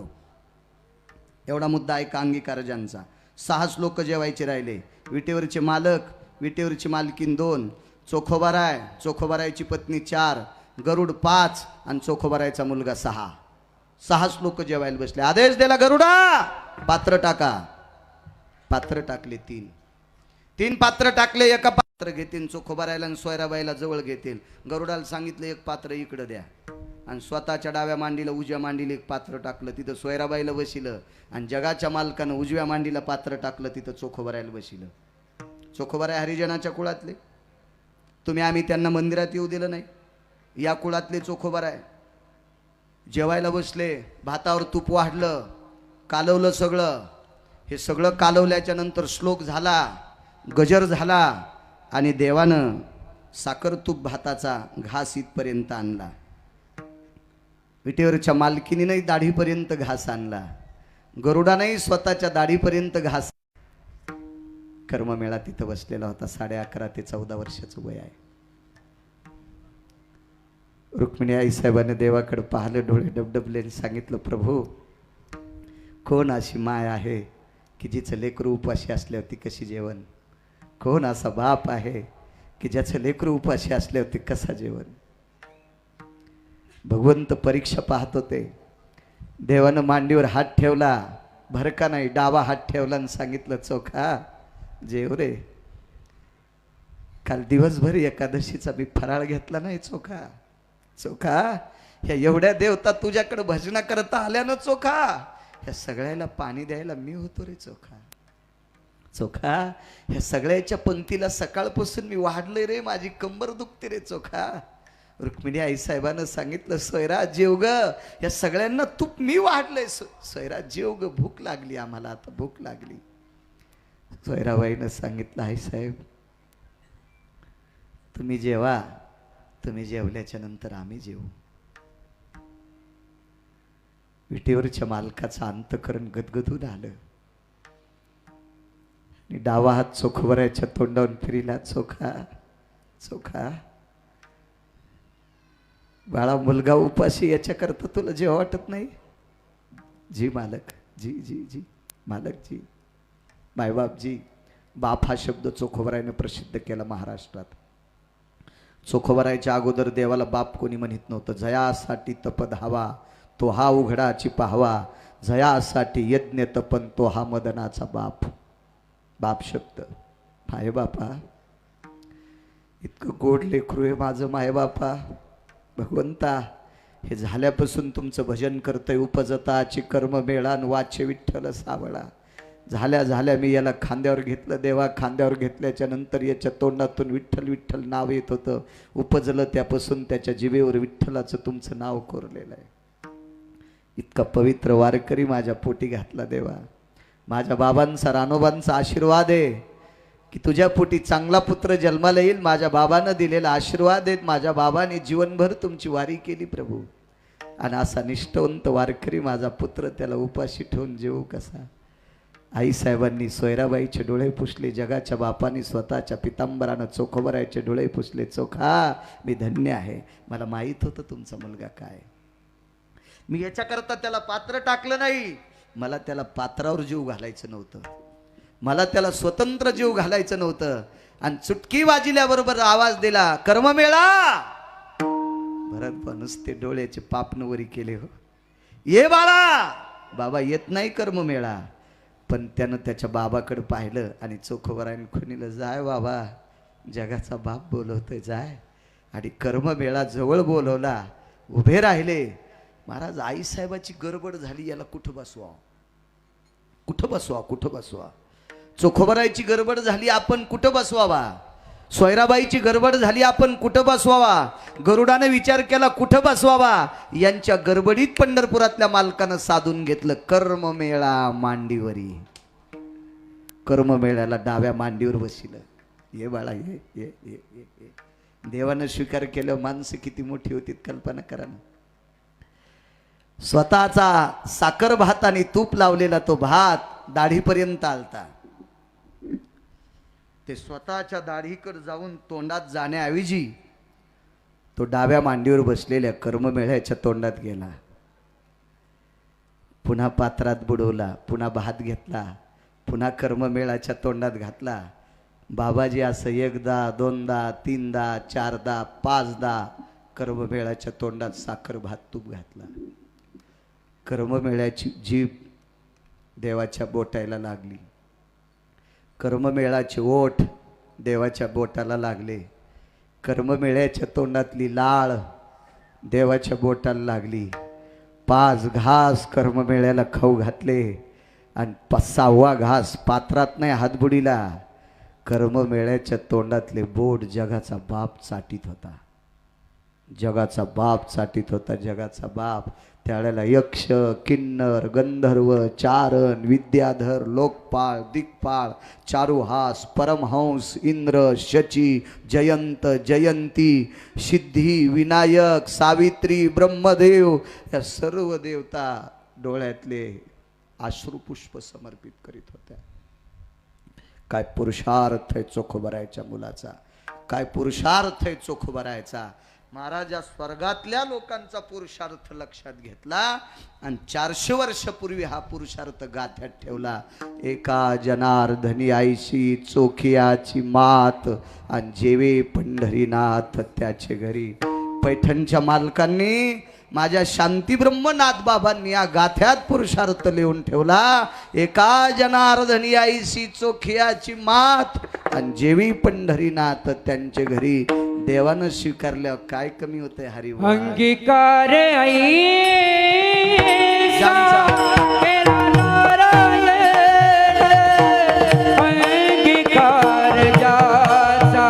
एवढा मुद्दा ऐका अंगीकारजांचा. 6च लोक जेवायचे राहिले. विटेवरचे मालक, विटेवरची मालकीन 2, चोखोबाराय, चोखोबारायची पत्नी 4, गरुड 5 आणि चोखोबारायचा मुलगा 6. 6च लोक जेवायला बसले. आदेश दिला गरुडा पात्र टाका. पात्र टाकले. 3 पात्र टाकले. एका पात्र घेतील चोखोबारायला आणि सोयराबाईला जवळ घेतील. गरुडाला सांगितलं एक पात्र इकडं द्या आणि स्वतःच्या डाव्या मांडीला उजव्या मांडीला एक पात्र टाकलं. तिथं सोयराबाईला बसिलं. आणि जगाच्या मालकानं उजव्या मांडीला पात्र टाकलं. तिथं चोखोबारायला बसिलं. चोखोबाराय हरिजनाच्या कुळातले. आम्ही त्यांना मंदिरात येऊ दिलं नाही. या कुळातले चोखोबाराय जेवायला बसले. भातावर तूप वाढलं, कालवलं सगळं. हे सगळं कालवल्याच्या नंतर श्लोक झाला, गजर झाला आणि देवानं साखर तूप भाताचा घास इथपर्यंत आणला. विटेवरच्या मालकीनीनंही दाढीपर्यंत घास आणला. गरुडानंही स्वतःच्या दाढीपर्यंत घास. कर्ममेळा तिथं बसलेला होता. 11.5 ते 14 वर्षाचं वय आहे. रुक्मिणी आई साहेबांनी देवाकडे पाहिलं, डोळे डबडबले, सांगितलं प्रभू कोण अशी माय आहे की जिचं लेकरू उपाशी असल्यावरती कशी जेवण? कोण असा बाप आहे की ज्याचं लेकरू उपाशी असल्यावरती कसा जेवण? भगवंत परीक्षा पाहत होते. देवानं मांडीवर हात ठेवला, भरका नाही, डावा हात ठेवला आणि सांगितलं, चोखा जेव रे. काल दिवसभर एकादशीचा मी फराळ घेतला नाही चोखा. चोखा ह्या एवढ्या देवता तुझ्याकडे भजना करता आल्या ना चोखा, ह्या सगळ्याला पाणी द्यायला मी होतो रे चोखा. चोखा ह्या सगळ्याच्या पंक्तीला सकाळपासून मी वाढलोय रे, माझी कंबर दुखते रे चोखा. रुक्मिणी आईसाहेबानं सांगितलं, सोयराज जेव ग, या सगळ्यांना तूप मी वाढलंय. सोयराज जेव ग, भूक लागली आम्हाला, आता भूक लागली. सोयराबाईनं सांगितलं, आईसाहेब तुम्ही जेवा, तुम्ही जेवल्याच्या नंतर आम्ही जेवू. विटेवरच्या मालकाचं अंतकरण गदगदून आलं आणि डावा हात चोखोबराच्या तोंडावरून फिरिला. चोखा चोखा बाळा, मुलगा उपाशी याच्याकरता तुला जेव्हा वाटत नाही? जी मालक, जी जी जी मालक जी, मायबाप जी. बाप हा शब्द चोखोबरायने प्रसिद्ध केला महाराष्ट्रात. चोखोबरायच्या अगोदर देवाला बाप कोणी म्हणत नव्हतं. जयासाठी तप धावा, तो हा उघडाची पाहवा, जयासाठी यज्ञ तपन, तो हा मदनाचा बाप. बाप शब्द माय बापा, इतकं गोड लेकरू आहे माझं माय बापा. भगवंता हे झाल्यापासून तुमचं भजन करतोय. उपजताची कर्म मेळान वाचे विठ्ठल सावळा. झाल्या झाल्या मी याला खांद्यावर घेतलं देवा. खांद्यावर घेतल्याच्या नंतर याच्या तोंडातून विठ्ठल विठ्ठल नाव येत होतं. उपजलं त्यापासून त्याच्या जिभेवर विठ्ठलाचं तुमचं नाव कोरलेलं आहे. इतका पवित्र वारकरी माझ्या पोटी घातला देवा. माझ्या बाबांचा रानोबांचा आशीर्वाद आहे की तुझ्या पोटी चांगला पुत्र जन्माला येईल. माझ्या बाबानं दिलेला आशीर्वाद आहे. माझ्या बाबाने जीवनभर तुमची वारी केली प्रभू. आणि असा निष्ठवंत वारकरी माझा पुत्र, त्याला उपाशी ठेवून जेवू कसा? आईसाहेबांनी सोयराबाईचे डोळे पुसले. जगाच्या बापाने स्वतःच्या पितांबरानं चोखोबरायचे डोळे पुसले. चोखा मी धन्य आहे, मला माहीत होतं तुमचा मुलगा काय. मी याच्याकरता त्याला पात्र टाकलं नाही. मला त्याला पात्रावर जीव घालायचं नव्हतं, मला त्याला स्वतंत्र जीव घालायचं नव्हतं. आणि चुटकी वाजल्याबरोबर आवाज दिला, कर्ममेळा. भरत नुसते डोळ्याचे पापनवरी केले. हो ये बाळा. बाबा येत नाही कर्ममेळा, पण त्यानं त्याच्या बाबाकडे पाहिलं आणि चोखोबरायने खुणीलं, जाय बाबा, जगाचा बाप बोलवतोय जाय. आणि कर्ममेळा जवळ बोलवला. उभे राहिले. महाराज आईसाहेबाची गडबड झाली, याला कुठं बसवा, कुठं बसवा, कुठं बसवा. चोखोबरायची गडबड झाली, आपण कुठं बसवावा. सोयराबाईची गडबड झाली, आपण कुठं बसवावा. गरुडाने विचार केला कुठं बसवावा. यांच्या गडबडीत पंढरपुरातल्या मालकानं साधून घेतलं कर्ममेळा मांडीवरी. कर्ममेळ्याला डाव्या मांडीवर बसिलं. ये बाळा ये ये ये ये. देवानं स्वीकार केलं. माणसं किती मोठी होती कल्पना करा ना. स्वतःचा साखर भात आणि तूप लावलेला तो भात दाढीपर्यंत आलता. ते स्वतःच्या दाढीकडे जाऊन तोंडात जाण्याऐवजी तो डाव्या मांडीवर बसलेल्या कर्ममेळ्याच्या तोंडात गेला. पुन्हा पात्रात बुडवला, पुन्हा भात घेतला, पुन्हा कर्ममेळाच्या तोंडात घातला. बाबाजी असं एकदा, दोनदा, तीनदा, चारदा, पाचदा कर्ममेळाच्या तोंडात साखर भात तूप घातला. कर्ममेळ्याची जीभ देवाच्या बोटायला लागली. कर्ममेळाचे ओठ देवाच्या बोटाला लागले. कर्ममेळ्याच्या तोंडातली लाळ देवाच्या बोटाला लागली. 5 घास कर्ममेळ्याला खाऊ घातले आणि 6वा घास पात्रात नाही हातबुडीला. कर्ममेळ्याच्या तोंडातले बोट जगाचा बाप चाटीत होता. जगाचा बाप चाटीत होता. जगाचा बाप. त्यावेळेला यक्ष, किन्नर, गंधर्व, चारण, विद्याधर, लोकपाळ, दिक्पाळ, चारुहास, परमहंस, इंद्र, शची, जयंत, जयंती, सिद्धी, विनायक, सावित्री, ब्रह्मदेव या सर्व देवता डोळ्यातले अश्रुपुष्प समर्पित करीत होत्या. काय पुरुषार्थ आहे चोखोबरायच्या मुलाचा, काय पुरुषार्थ आहे चोखोबरायचा. महाराजा स्वर्गातल्या लोकांचा पुरुषार्थ लक्षात घेतला आणि 400 वर्षापूर्वी हा पुरुषार्थ गाथ्यात ठेवला. एका जनार्दनी आईशी चोखियाची मात आणि जेवे पंढरीनाथ त्याचे घरी. पैठणच्या मालकांनी माझ्या शांती ब्रह्मनाथ बाबांनी या गाथ्यात पुरुषार्थ लिहून ठेवला. एका जनार्दनी आईशी चोखियाची मात आणि जेवी पंढरीनाथ त्यांचे घरी. देवानं स्वीकारल्यावर काय कमी होतंय हरी. अंगीकार आई ज्यांचा केला नारायण, अंगीकार ज्याचा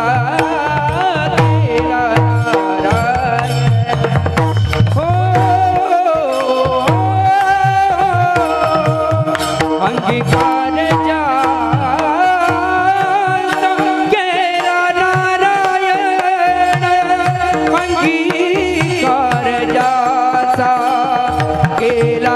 केला नारायण. हो अंगीकार ज्याचा केला नारायण, अंगीकार ज्याचा केला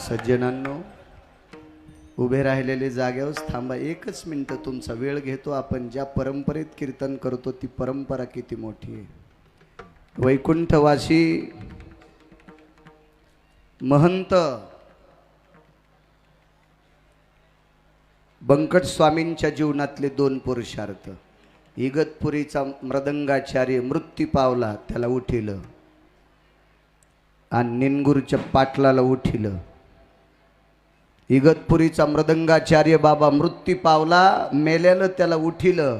सज्जनांनो, उभे राहिलेले जागेवर थांबा. एकच मिनिट तुमचा वेळ घेतो. आपण ज्या परंपरेत कीर्तन करतो ती परंपरा किती मोठी आहे. वैकुंठवासी महंत बंकट स्वामींच्या जीवनातले 2 पुरुषार्थ. इगतपुरीचा मृदंगाचार्य मृत्यू पावला, त्याला उठिलं, आणि निनगुरच्या पाटलाला उठिलं. इगतपुरीचा मृदंगाचार्य बाबा मृत्यू पावला, मेल्याला त्याला उठिलं,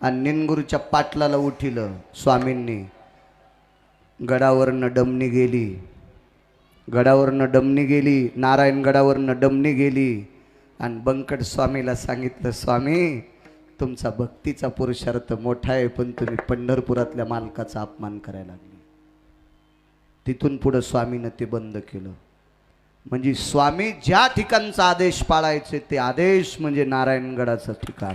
आणि निनगुरच्या पाटलाला उठिलं. स्वामींनी गडावरनं डमणी गेली, गडावरनं डमणी गेली, नारायण गडावरनं डमणी गेली, आणि बंकट स्वामीला सांगितलं, स्वामी तुमचा भक्तीचा पुरुषार्थ मोठा आहे, पण तुम्ही पंढरपुरातल्या मालकाचा अपमान करायला लागले. तिथून पुढं स्वामीनं ते बंद केलं. म्हणजे स्वामी ज्या ठिकाणचा आदेश पाळायचे ते आदेश म्हणजे नारायणगडाचं ठिकाण.